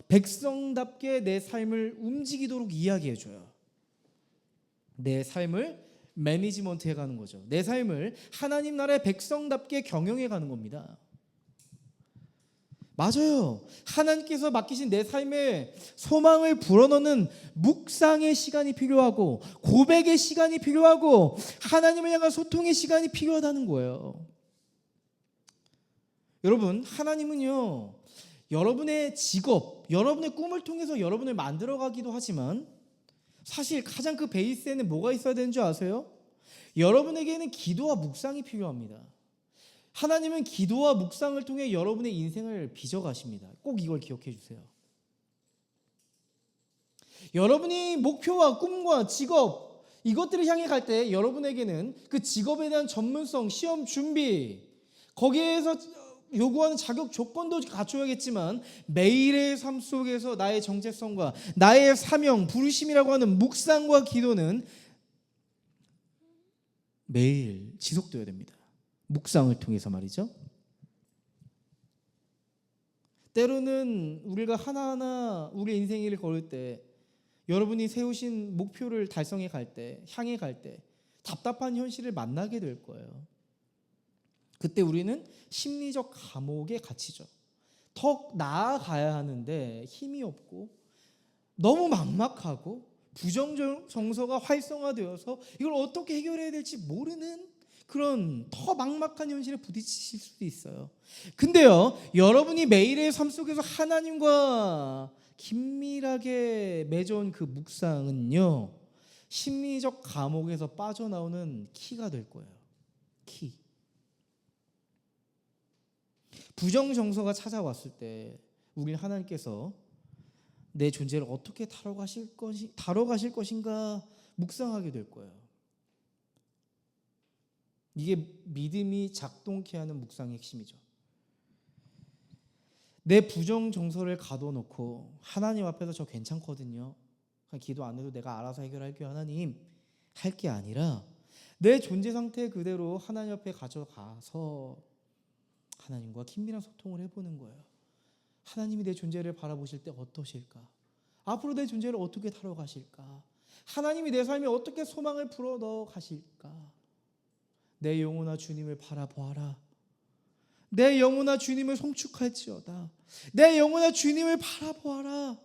백성답게 내 삶을 움직이도록 이야기해줘요. 내 삶을 매니지먼트 해가는 거죠. 내 삶을 하나님 나라의 백성답게 경영해가는 겁니다. 맞아요. 하나님께서 맡기신 내 삶에 소망을 불어넣는 묵상의 시간이 필요하고, 고백의 시간이 필요하고, 하나님을 향한 소통의 시간이 필요하다는 거예요. 여러분, 하나님은요, 여러분의 직업, 여러분의 꿈을 통해서 여러분을 만들어가기도 하지만 사실 가장 그 베이스에는 뭐가 있어야 되는 줄 아세요? 여러분에게는 기도와 묵상이 필요합니다. 하나님은 기도와 묵상을 통해 여러분의 인생을 빚어가십니다. 꼭 이걸 기억해 주세요. 여러분이 목표와 꿈과 직업, 이것들을 향해 갈 때 여러분에게는 그 직업에 대한 전문성, 시험 준비, 거기에서 요구하는 자격 조건도 갖춰야겠지만 매일의 삶 속에서 나의 정체성과 나의 사명, 부르심이라고 하는 묵상과 기도는 매일 지속되어야 됩니다. 묵상을 통해서 말이죠. 때로는 우리가 하나하나 우리 인생을 걸을 때, 여러분이 세우신 목표를 달성해 갈 때, 향해 갈 때 답답한 현실을 만나게 될 거예요. 그때 우리는 심리적 감옥에 갇히죠. 더 나아가야 하는데 힘이 없고 너무 막막하고 부정정서가 활성화되어서 이걸 어떻게 해결해야 될지 모르는 그런 더 막막한 현실에 부딪히실 수도 있어요. 근데요, 여러분이 매일의 삶 속에서 하나님과 긴밀하게 맺어온 그 묵상은요, 심리적 감옥에서 빠져나오는 키가 될 거예요. 키. 부정정서가 찾아왔을 때 우리는 하나님께서 내 존재를 어떻게 다뤄가실 것인가 묵상하게 될 거예요. 이게 믿음이 작동케 하는 묵상의 핵심이죠. 내 부정정서를 가둬놓고 하나님 앞에서 저 괜찮거든요, 그냥 기도 안 해도 내가 알아서 해결할게요 하나님, 할 게 아니라 내 존재 상태 그대로 하나님 앞에 가져가서 하나님과 긴밀한 소통을 해보는 거예요. 하나님이 내 존재를 바라보실 때 어떠실까? 앞으로 내 존재를 어떻게 다뤄가실까? 하나님이 내 삶에 어떻게 소망을 불어넣어 가실까? 내 영혼아 주님을 바라보아라. 내 영혼아 주님을 송축할지어다. 내 영혼아 주님을 바라보아라.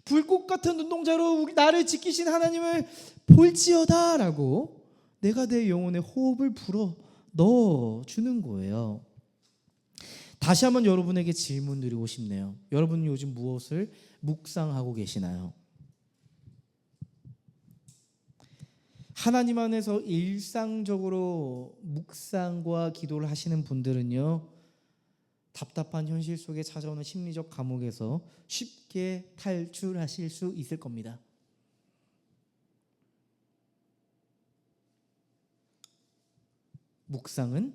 불꽃 같은 눈동자로 나를 지키신 하나님을 볼지어다 라고 내가 내 영혼에 호흡을 불어 넣어주는 거예요. 다시 한번 여러분에게 질문 드리고 싶네요. 여러분은 요즘 무엇을 묵상하고 계시나요? 하나님 안에서 일상적으로 묵상과 기도를 하시는 분들은요, 답답한 현실 속에 찾아오는 심리적 감옥에서 쉽게 탈출하실 수 있을 겁니다. 묵상은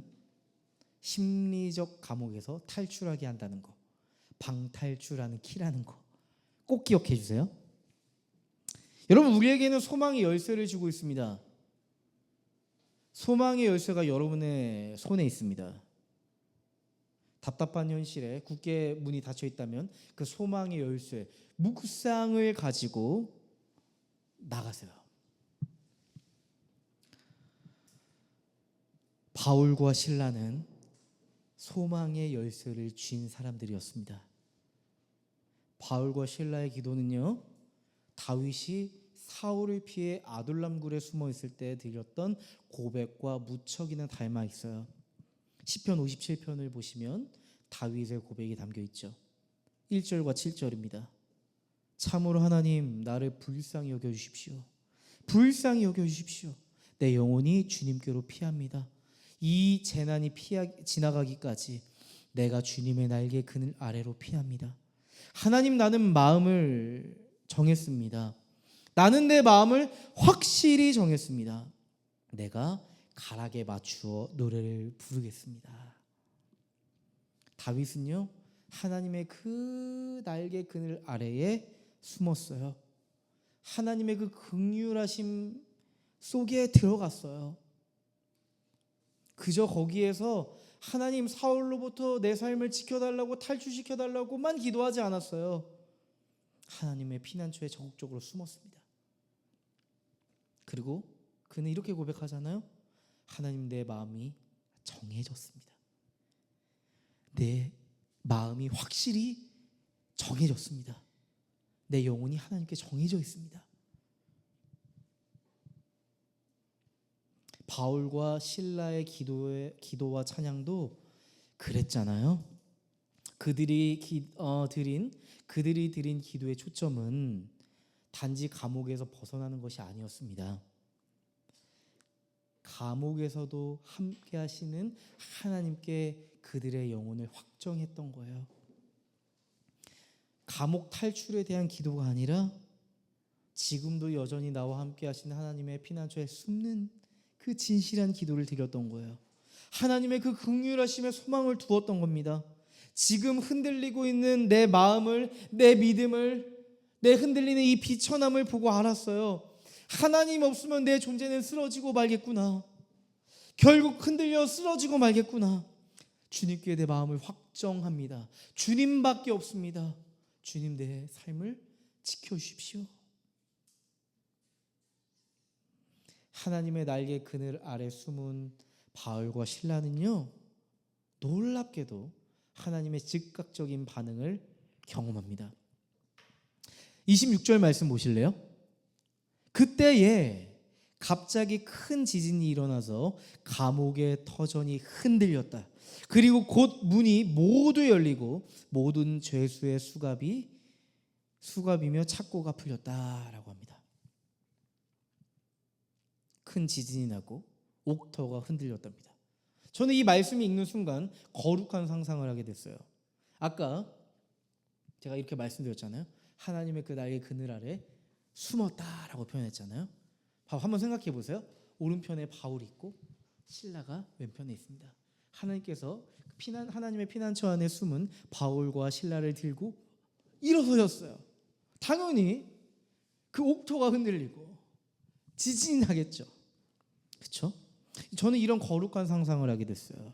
심리적 감옥에서 탈출하게 한다는 거, 방탈출하는 키라는 거 꼭 기억해 주세요. 여러분, 우리에게는 소망의 열쇠를 주고 있습니다. 소망의 열쇠가 여러분의 손에 있습니다. 답답한 현실에 굳게 문이 닫혀 있다면 그 소망의 열쇠, 묵상을 가지고 나가세요. 바울과 실라는 소망의 열쇠를 쥔 사람들이었습니다. 바울과 실라의 기도는요, 다윗이 사울을 피해 아둘람 굴에 숨어 있을 때 드렸던 고백과 무척이나 닮아 있어요. 시편 57편을 보시면 다윗의 고백이 담겨 있죠. 1절과 7절입니다. 참으로 하나님, 나를 불쌍히 여겨주십시오. 불쌍히 여겨주십시오. 내 영혼이 주님께로 피합니다. 이 재난이 지나가기까지 내가 주님의 날개 그늘 아래로 피합니다. 하나님, 나는 마음을 정했습니다. 나는 내 마음을 확실히 정했습니다. 내가 가락에 맞추어 노래를 부르겠습니다. 다윗은요, 하나님의 그 날개 그늘 아래에 숨었어요. 하나님의 그 긍휼하심 속에 들어갔어요. 그저 거기에서 하나님, 사울로부터 내 삶을 지켜달라고, 탈출시켜달라고만 기도하지 않았어요. 하나님의 피난처에 적극적으로 숨었습니다. 그리고 그는 이렇게 고백하잖아요. 하나님, 내 마음이 정해졌습니다. 내 마음이 확실히 정해졌습니다. 내 영혼이 하나님께 정해져 있습니다. 바울과 실라의 기도와 찬양도 그랬잖아요. 그들이 드린 기도의 초점은 단지 감옥에서 벗어나는 것이 아니었습니다. 감옥에서도 함께 하시는 하나님께 그들의 영혼을 확정했던 거예요. 감옥 탈출에 대한 기도가 아니라 지금도 여전히 나와 함께 하시는 하나님의 피난처에 숨는 그 진실한 기도를 드렸던 거예요. 하나님의 그 긍휼하심에 소망을 두었던 겁니다. 지금 흔들리고 있는 내 마음을, 내 믿음을, 내 흔들리는 이 비천함을 보고 알았어요. 하나님 없으면 내 존재는 쓰러지고 말겠구나. 결국 흔들려 쓰러지고 말겠구나. 주님께 내 마음을 확정합니다. 주님밖에 없습니다. 주님, 내 삶을 지켜주십시오. 하나님의 날개 그늘 아래 숨은 바울과 실라는요, 놀랍게도 하나님의 즉각적인 반응을 경험합니다. 26절 말씀 보실래요? 그때에 갑자기 큰 지진이 일어나서 감옥의 터전이 흔들렸다. 그리고 곧 문이 모두 열리고 모든 죄수의 수갑이며 착고가 풀렸다라고 합니다. 큰 지진이 나고 옥터가 흔들렸답니다. 저는 이 말씀이 읽는 순간 거룩한 상상을 하게 됐어요. 아까 제가 이렇게 말씀드렸잖아요. 하나님의 그 날개 그늘 아래 숨었다라고 표현했잖아요. 한번 생각해 보세요. 오른편에 바울이 있고 실라가 왼편에 있습니다. 하나님께서 하나님의 피난처 안에 숨은 바울과 실라를 들고 일어서셨어요. 당연히 그 옥토가 흔들리고 지진이 나겠죠. 그렇죠? 저는 이런 거룩한 상상을 하게 됐어요.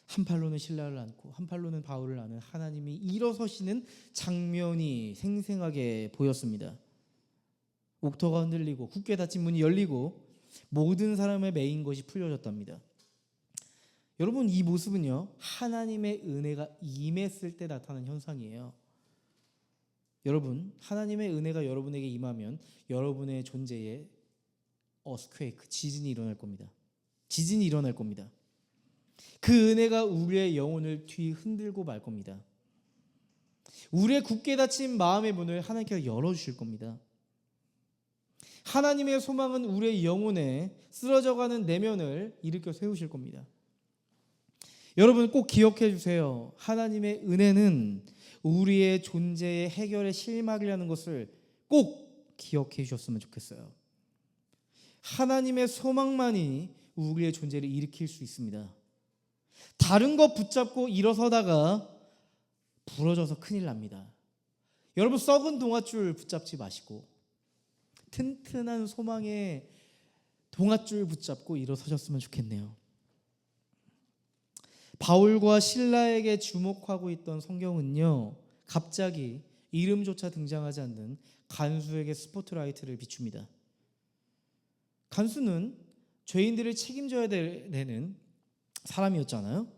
한 팔로는 실라를 안고 한 팔로는 바울을 안은 하나님이 일어서시는 장면이 생생하게 보였습니다. 옥토가 흔들리고 굳게 닫힌 문이 열리고 모든 사람의 매인 것이 풀려졌답니다. 여러분, 이 모습은요, 하나님의 은혜가 임했을 때 나타나는 현상이에요. 여러분, 하나님의 은혜가 여러분에게 임하면 여러분의 존재에 어스퀘이크, 지진이 일어날 겁니다. 지진이 일어날 겁니다. 그 은혜가 우리의 영혼을 뒤흔들고 말 겁니다. 우리의 굳게 닫힌 마음의 문을 하나님께서 열어주실 겁니다. 하나님의 소망은 우리의 영혼에 쓰러져가는 내면을 일으켜 세우실 겁니다. 여러분, 꼭 기억해 주세요. 하나님의 은혜는 우리의 존재의 해결의 실막이라는 것을 꼭 기억해 주셨으면 좋겠어요. 하나님의 소망만이 우리의 존재를 일으킬 수 있습니다. 다른 것 붙잡고 일어서다가 부러져서 큰일 납니다. 여러분, 썩은 동아줄 붙잡지 마시고 튼튼한 소망의 동아줄 붙잡고 일어서셨으면 좋겠네요. 바울과 실라에게 주목하고 있던 성경은요, 갑자기 이름조차 등장하지 않는 간수에게 스포트라이트를 비춥니다. 간수는 죄인들을 책임져야 되는 사람이었잖아요.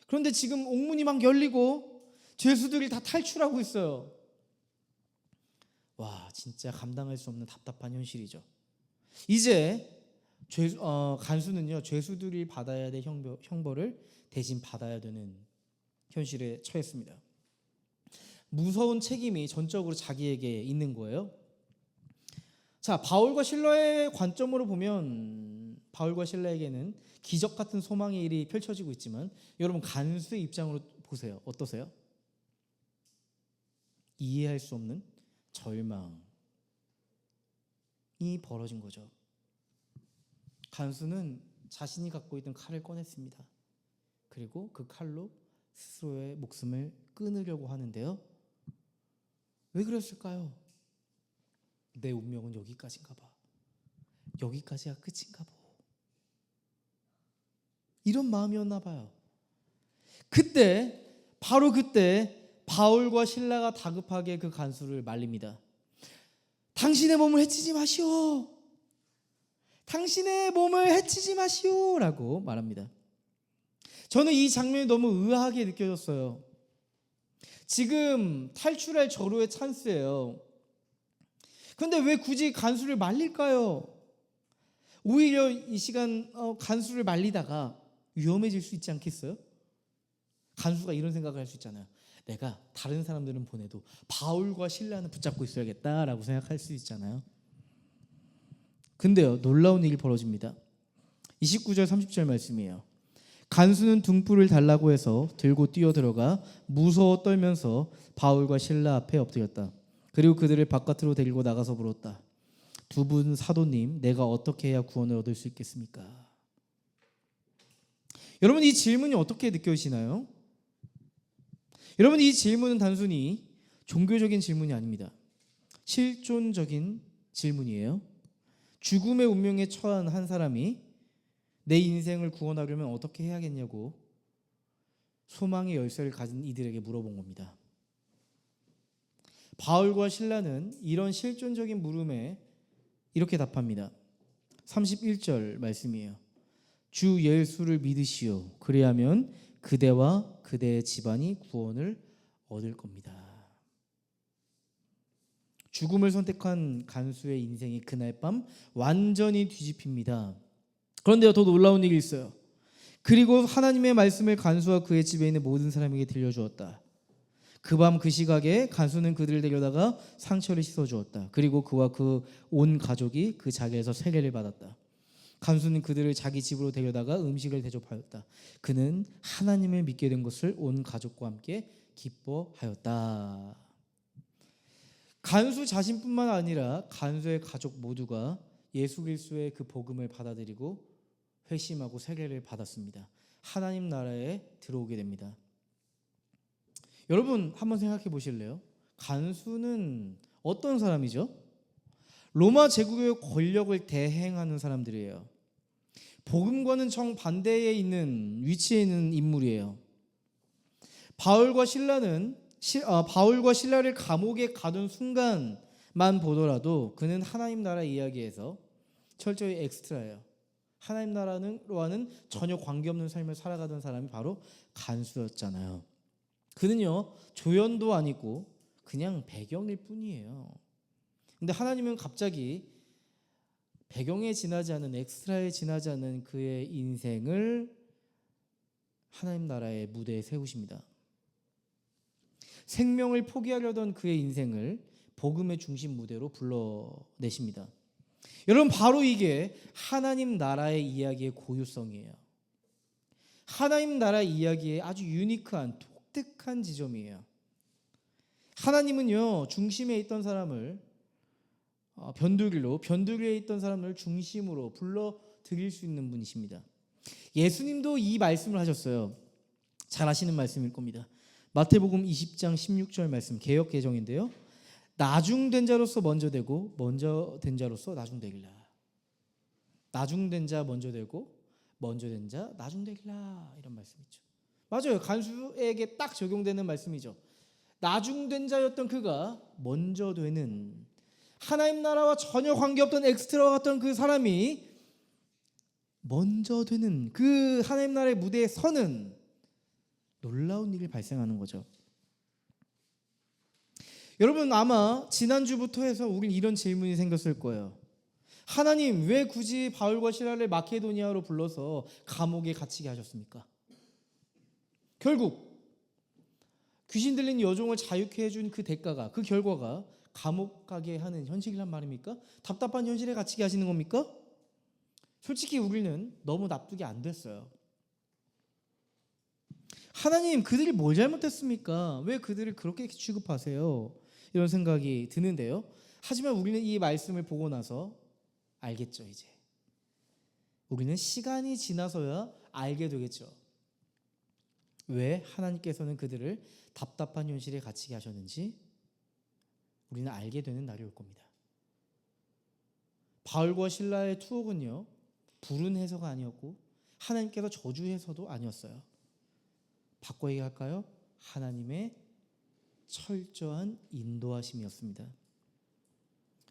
그런데 지금 옥문이 막 열리고 죄수들이 다 탈출하고 있어요. 와, 진짜 감당할 수 없는 답답한 현실이죠. 이제 간수는요, 죄수들이 받아야 될 형벌을 대신 받아야 되는 현실에 처했습니다. 무서운 책임이 전적으로 자기에게 있는 거예요. 자, 바울과 실라의 관점으로 보면 바울과 실라에게는 기적 같은 소망의 일이 펼쳐지고 있지만, 여러분, 간수의 입장으로 보세요. 어떠세요? 이해할 수 없는 절망이 벌어진 거죠. 간수는 자신이 갖고 있던 칼을 꺼냈습니다. 그리고 그 칼로 스스로의 목숨을 끊으려고 하는데요. 왜 그랬을까요? 내 운명은 여기까지인가 봐. 여기까지가 끝인가 봐. 이런 마음이었나 봐요. 바로 그때 바울과 실라가 다급하게 그 간수를 말립니다. 당신의 몸을 해치지 마시오. 당신의 몸을 해치지 마시오 라고 말합니다. 저는 이 장면이 너무 의아하게 느껴졌어요. 지금 탈출할 절호의 찬스예요. 그런데 왜 굳이 간수를 말릴까요? 오히려 이 시간 간수를 말리다가 위험해질 수 있지 않겠어요? 간수가 이런 생각을 할 수 있잖아요. 내가 다른 사람들은 보내도 바울과 실라는 붙잡고 있어야겠다라고 생각할 수 있잖아요. 근데요, 놀라운 일이 벌어집니다. 29절 30절 말씀이에요. 간수는 등불을 달라고 해서 들고 뛰어들어가 무서워 떨면서 바울과 실라 앞에 엎드렸다. 그리고 그들을 바깥으로 데리고 나가서 물었다. 두 분 사도님, 내가 어떻게 해야 구원을 얻을 수 있겠습니까? 여러분, 이 질문이 어떻게 느껴지시나요? 여러분, 이 질문은 단순히 종교적인 질문이 아닙니다. 실존적인 질문이에요. 죽음의 운명에 처한 한 사람이 내 인생을 구원하려면 어떻게 해야겠냐고 소망의 열쇠를 가진 이들에게 물어본 겁니다. 바울과 실라는 이런 실존적인 물음에 이렇게 답합니다. 31절 말씀이에요. 주 예수를 믿으시오. 그리하면 그대와 그대의 집안이 구원을 얻을 겁니다. 죽음을 선택한 간수의 인생이 그날 밤 완전히 뒤집힙니다. 그런데요, 더 놀라운 일이 있어요. 그리고 하나님의 말씀을 간수와 그의 집에 있는 모든 사람에게 들려주었다. 그 밤 그 시각에 간수는 그들을 데려다가 상처를 씻어주었다. 그리고 그와 그 온 가족이 그 자리에서 세례를 받았다. 간수는 그들을 자기 집으로 데려다가 음식을 대접하였다. 그는 하나님을 믿게 된 것을 온 가족과 함께 기뻐하였다. 간수 자신뿐만 아니라 간수의 가족 모두가 예수 그리스도의 그 복음을 받아들이고 회심하고 세례를 받았습니다. 하나님 나라에 들어오게 됩니다. 여러분, 한번 생각해 보실래요? 간수는 어떤 사람이죠? 로마 제국의 권력을 대행하는 사람들이에요. 복음과는 정반대에 있는 위치에 있는 인물이에요. 바울과 신라를 감옥에 가둔 순간만 보더라도 그는 하나님 나라 이야기에서 철저히 엑스트라예요. 하나님 나라와는 전혀 관계없는 삶을 살아가던 사람이 바로 간수였잖아요. 그는요, 조연도 아니고 그냥 배경일 뿐이에요. 근데 하나님은 갑자기 배경에 지나지 않은, 엑스트라에 지나지 않은 그의 인생을 하나님 나라의 무대에 세우십니다. 생명을 포기하려던 그의 인생을 복음의 중심 무대로 불러내십니다. 여러분, 바로 이게 하나님 나라의 이야기의 고유성이에요. 하나님 나라 이야기의 아주 유니크한, 독특한 지점이에요. 하나님은요, 중심에 있던 사람을 변두리에 있던 사람을 중심으로 불러드릴 수 있는 분이십니다. 예수님도 이 말씀을 하셨어요. 잘 아시는 말씀일 겁니다. 마태복음 20장 16절 말씀, 개역 개정인데요. 나중된 자로서 먼저 되고 먼저 된 자로서 나중되리라. 나중된 자 먼저 되고 먼저 된 자 나중되리라, 이런 말씀이죠. 맞아요. 간수에게 딱 적용되는 말씀이죠. 나중된 자였던 그가 먼저 되는, 하나님 나라와 전혀 관계없던 엑스트라와 같던 그 사람이 먼저 되는, 그 하나님 나라의 무대에 서는 놀라운 일이 발생하는 거죠. 여러분, 아마 지난주부터 해서 우린 이런 질문이 생겼을 거예요. 하나님, 왜 굳이 바울과 시라를 마케도니아로 불러서 감옥에 갇히게 하셨습니까? 결국 귀신 들린 여종을 자유케 해준 그 대가가, 그 결과가 감옥 가게 하는 현실이란 말입니까? 답답한 현실에 갇히게 하시는 겁니까? 솔직히 우리는 너무 납득이 안 됐어요. 하나님, 그들이 뭘 잘못했습니까? 왜 그들을 그렇게 취급하세요? 이런 생각이 드는데요. 하지만 우리는 이 말씀을 보고 나서 알겠죠. 이제 우리는 시간이 지나서야 알게 되겠죠. 왜 하나님께서는 그들을 답답한 현실에 갇히게 하셨는지 우리는 알게 되는 날이 올 겁니다. 바울과 실라의 투옥은요, 불운해서가 아니었고 하나님께서 저주해서도 아니었어요. 바꿔 얘기할까요? 하나님의 철저한 인도하심이었습니다.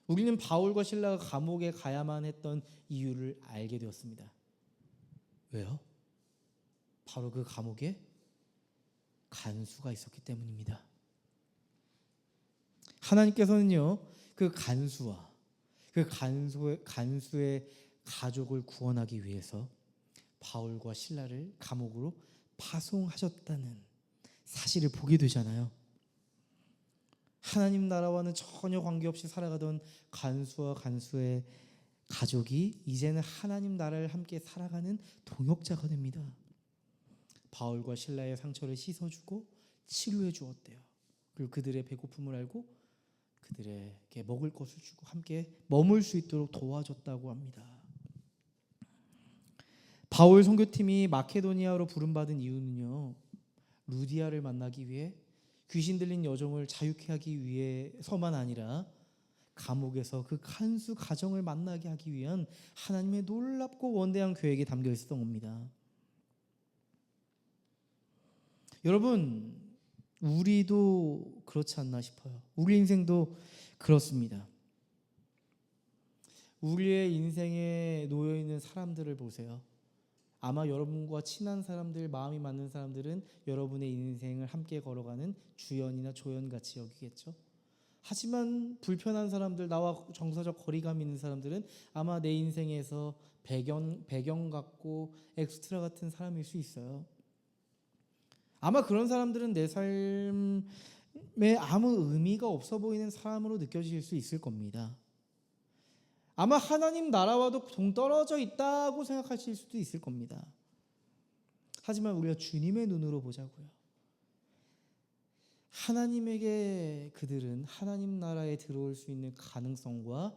우리는 바울과 실라가 감옥에 가야만 했던 이유를 알게 되었습니다. 왜요? 바로 그 감옥에 간수가 있었기 때문입니다. 하나님께서는요, 그 간수와 그 간수의 가족을 구원하기 위해서 바울과 실라를 감옥으로 파송하셨다는 사실을 보게 되잖아요. 하나님 나라와는 전혀 관계없이 살아가던 간수와 간수의 가족이 이제는 하나님 나라를 함께 살아가는 동역자가 됩니다. 바울과 실라의 상처를 씻어주고 치료해 주었대요. 그리고 그들의 배고픔을 알고 그들에게 먹을 것을 주고 함께 머물 수 있도록 도와줬다고 합니다. 바울 선교팀이 마케도니아로 부름받은 이유는요, 루디아를 만나기 위해, 귀신 들린 여종을 자유케 하기 위해서만 아니라 감옥에서 그 간수 가정을 만나게 하기 위한 하나님의 놀랍고 원대한 계획이 담겨 있었던 겁니다. 여러분, 우리도 그렇지 않나 싶어요. 우리 인생도 그렇습니다. 우리의 인생에 놓여 있는 사람들을 보세요. 아마 여러분과 친한 사람들, 마음이 맞는 사람들은 여러분의 인생을 함께 걸어가는 주연이나 조연같이 여기겠죠. 하지만 불편한 사람들, 나와 정서적 거리감 있는 사람들은 아마 내 인생에서 배경 같고 엑스트라 같은 사람일 수 있어요. 아마 그런 사람들은 내 삶에 아무 의미가 없어 보이는 사람으로 느껴질 수 있을 겁니다. 아마 하나님 나라와도 동떨어져 있다고 생각하실 수도 있을 겁니다. 하지만 우리가 주님의 눈으로 보자고요. 하나님에게 그들은 하나님 나라에 들어올 수 있는 가능성과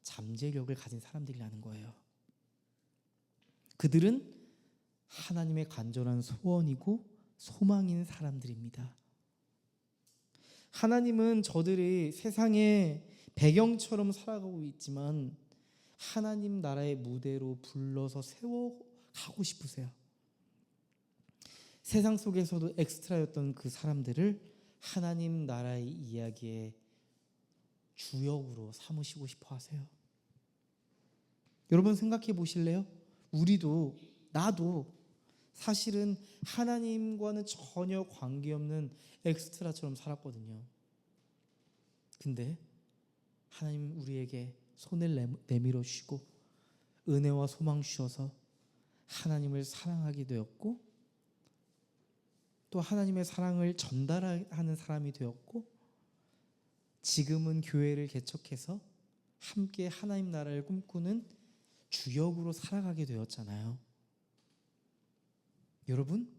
잠재력을 가진 사람들이라는 거예요. 그들은 하나님의 간절한 소원이고 소망인 사람들입니다. 하나님은 저들이 세상의 배경처럼 살아가고 있지만 하나님 나라의 무대로 불러서 세워가고 싶으세요. 세상 속에서도 엑스트라였던 그 사람들을 하나님 나라의 이야기의 주역으로 삼으시고 싶어 하세요. 여러분 생각해 보실래요? 우리도, 나도 사실은 하나님과는 전혀 관계없는 엑스트라처럼 살았거든요. 근데 하나님 우리에게 손을 내밀어 주시고 은혜와 소망 주셔서 하나님을 사랑하게 되었고, 또 하나님의 사랑을 전달하는 사람이 되었고, 지금은 교회를 개척해서 함께 하나님 나라를 꿈꾸는 주역으로 살아가게 되었잖아요. 여러분,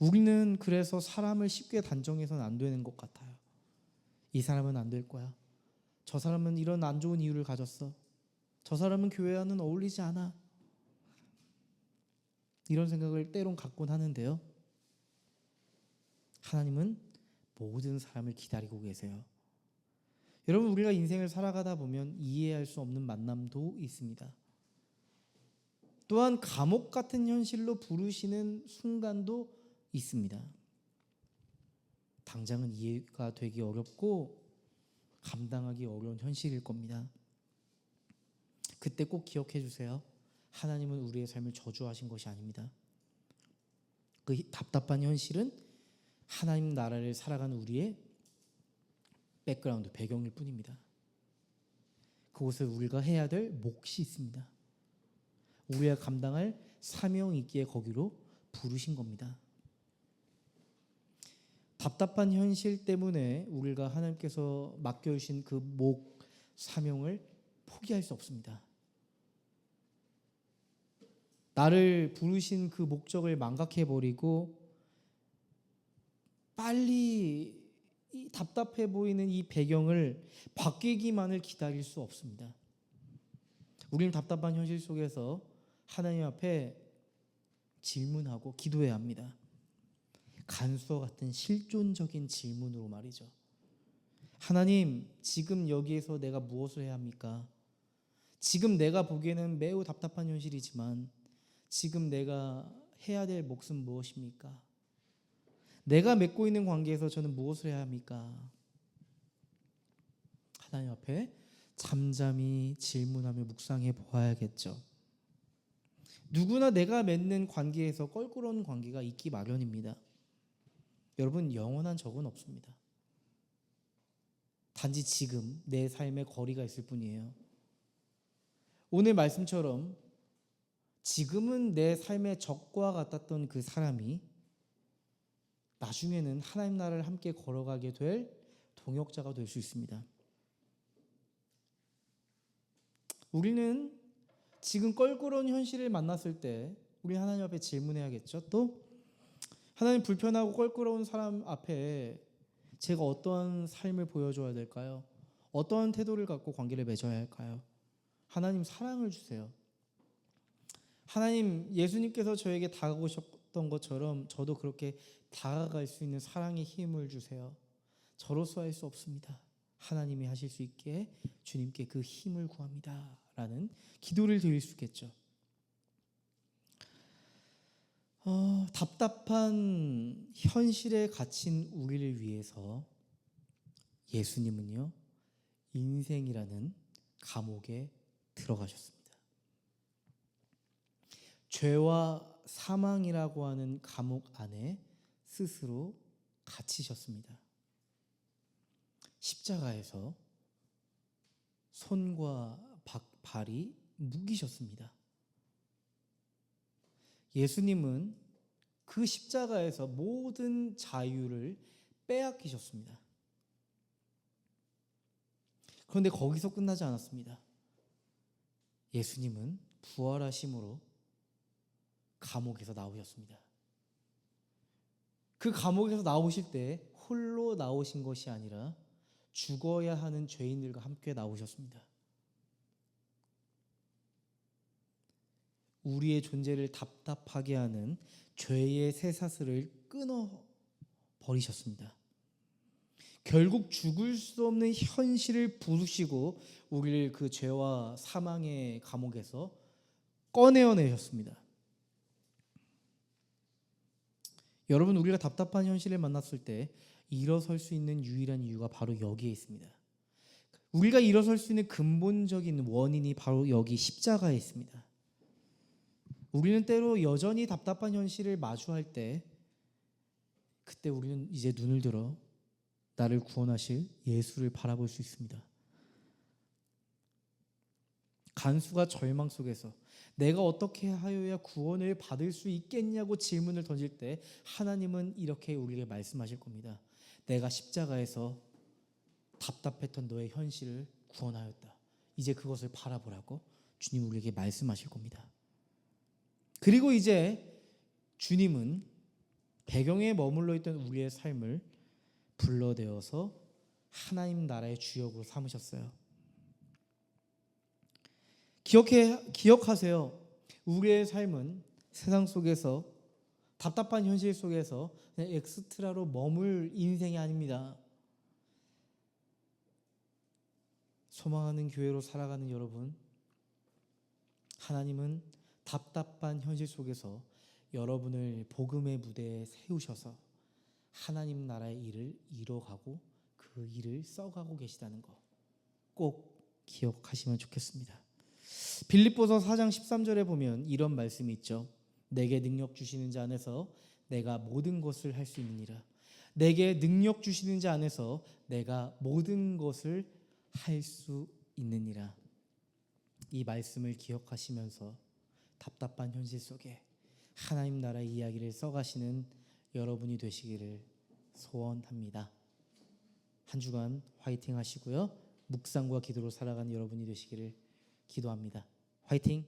우리는 그래서 사람을 쉽게 단정해서는 안 되는 것 같아요. 이 사람은 안 될 거야. 저 사람은 이런 안 좋은 이유를 가졌어. 저 사람은 교회와는 어울리지 않아. 이런 생각을 때론 갖곤 하는데요. 하나님은 모든 사람을 기다리고 계세요. 여러분, 우리가 인생을 살아가다 보면 이해할 수 없는 만남도 있습니다. 또한 감옥 같은 현실로 부르시는 순간도 있습니다. 당장은 이해가 되기 어렵고 감당하기 어려운 현실일 겁니다. 그때 꼭 기억해 주세요. 하나님은 우리의 삶을 저주하신 것이 아닙니다. 그 답답한 현실은 하나님 나라를 살아가는 우리의 백그라운드, 배경일 뿐입니다. 그곳에 우리가 해야 될 몫이 있습니다. 우리가 감당할 사명이 있기에 거기로 부르신 겁니다. 답답한 현실 때문에 우리가 하나님께서 맡겨주신 그 사명을 포기할 수 없습니다. 나를 부르신 그 목적을 망각해버리고 빨리 이 답답해 보이는 이 배경을 바뀌기만을 기다릴 수 없습니다. 우리는 답답한 현실 속에서 하나님 앞에 질문하고 기도해야 합니다. 간수와 같은 실존적인 질문으로 말이죠. 하나님, 지금 여기에서 내가 무엇을 해야 합니까? 지금 내가 보기에는 매우 답답한 현실이지만 지금 내가 해야 될 몫은 무엇입니까? 내가 맺고 있는 관계에서 저는 무엇을 해야 합니까? 하나님 앞에 잠잠히 질문하며 묵상해 보아야겠죠. 누구나 내가 맺는 관계에서 껄끄러운 관계가 있기 마련입니다. 여러분, 영원한 적은 없습니다. 단지 지금 내 삶에 거리가 있을 뿐이에요. 오늘 말씀처럼 지금은 내 삶의 적과 같았던 그 사람이 나중에는 하나님 나라를 함께 걸어가게 될 동역자가 될 수 있습니다. 우리는 지금 껄끄러운 현실을 만났을 때 우리 하나님 앞에 질문해야겠죠. 또 하나님, 불편하고 껄끄러운 사람 앞에 제가 어떤 삶을 보여줘야 될까요? 어떤 태도를 갖고 관계를 맺어야 할까요? 하나님, 사랑을 주세요. 하나님, 예수님께서 저에게 다가오셨던 것처럼 저도 그렇게 다가갈 수 있는 사랑의 힘을 주세요. 저로서 할 수 없습니다. 하나님이 하실 수 있게 주님께 그 힘을 구합니다. 라는 기도를 드릴 수 있겠죠. 답답한 현실에 갇힌 우리를 위해서 예수님은요, 인생이라는 감옥에 들어가셨습니다. 죄와 사망이라고 하는 감옥 안에 스스로 갇히셨습니다. 십자가에서 손과 발이 묶이셨습니다. 예수님은 그 십자가에서 모든 자유를 빼앗기셨습니다. 그런데 거기서 끝나지 않았습니다. 예수님은 부활하심으로 감옥에서 나오셨습니다. 그 감옥에서 나오실 때 홀로 나오신 것이 아니라 죽어야 하는 죄인들과 함께 나오셨습니다. 우리의 존재를 답답하게 하는 죄의 쇠사슬을 끊어 버리셨습니다. 결국 죽을 수 없는 현실을 부수시고 우리를 그 죄와 사망의 감옥에서 꺼내어내셨습니다. 여러분, 우리가 답답한 현실을 만났을 때 일어설 수 있는 유일한 이유가 바로 여기에 있습니다. 우리가 일어설 수 있는 근본적인 원인이 바로 여기 십자가에 있습니다. 우리는 때로 여전히 답답한 현실을 마주할 때, 그때 우리는 이제 눈을 들어 나를 구원하실 예수를 바라볼 수 있습니다. 간수가 절망 속에서 내가 어떻게 하여야 구원을 받을 수 있겠냐고 질문을 던질 때 하나님은 이렇게 우리에게 말씀하실 겁니다. 내가 십자가에서 답답했던 너의 현실을 구원하였다. 이제 그것을 바라보라고 주님 우리에게 말씀하실 겁니다. 그리고 이제 주님은 배경에 머물러 있던 우리의 삶을 불러내어서 하나님 나라의 주역으로 삼으셨어요. 기억하세요. 우리의 삶은 세상 속에서 답답한 현실 속에서 그냥 엑스트라로 머물 인생이 아닙니다. 소망하는 교회로 살아가는 여러분, 하나님은 답답한 현실 속에서 여러분을 복음의 무대에 세우셔서 하나님 나라의 일을 이뤄가고 그 일을 써가고 계시다는 거 꼭 기억하시면 좋겠습니다. 빌립보서 4장 13절에 보면 이런 말씀이 있죠. 내게 능력 주시는 자 안에서 내가 모든 것을 할 수 있느니라. 내게 능력 주시는 자 안에서 내가 모든 것을 할 수 있느니라. 이 말씀을 기억하시면서 답답한 현실 속에 하나님 나라의 이야기를 써가시는 여러분이 되시기를 소원합니다. 한 주간 화이팅 하시고요. 묵상과 기도로 살아가는 여러분이 되시기를 기도합니다. 화이팅!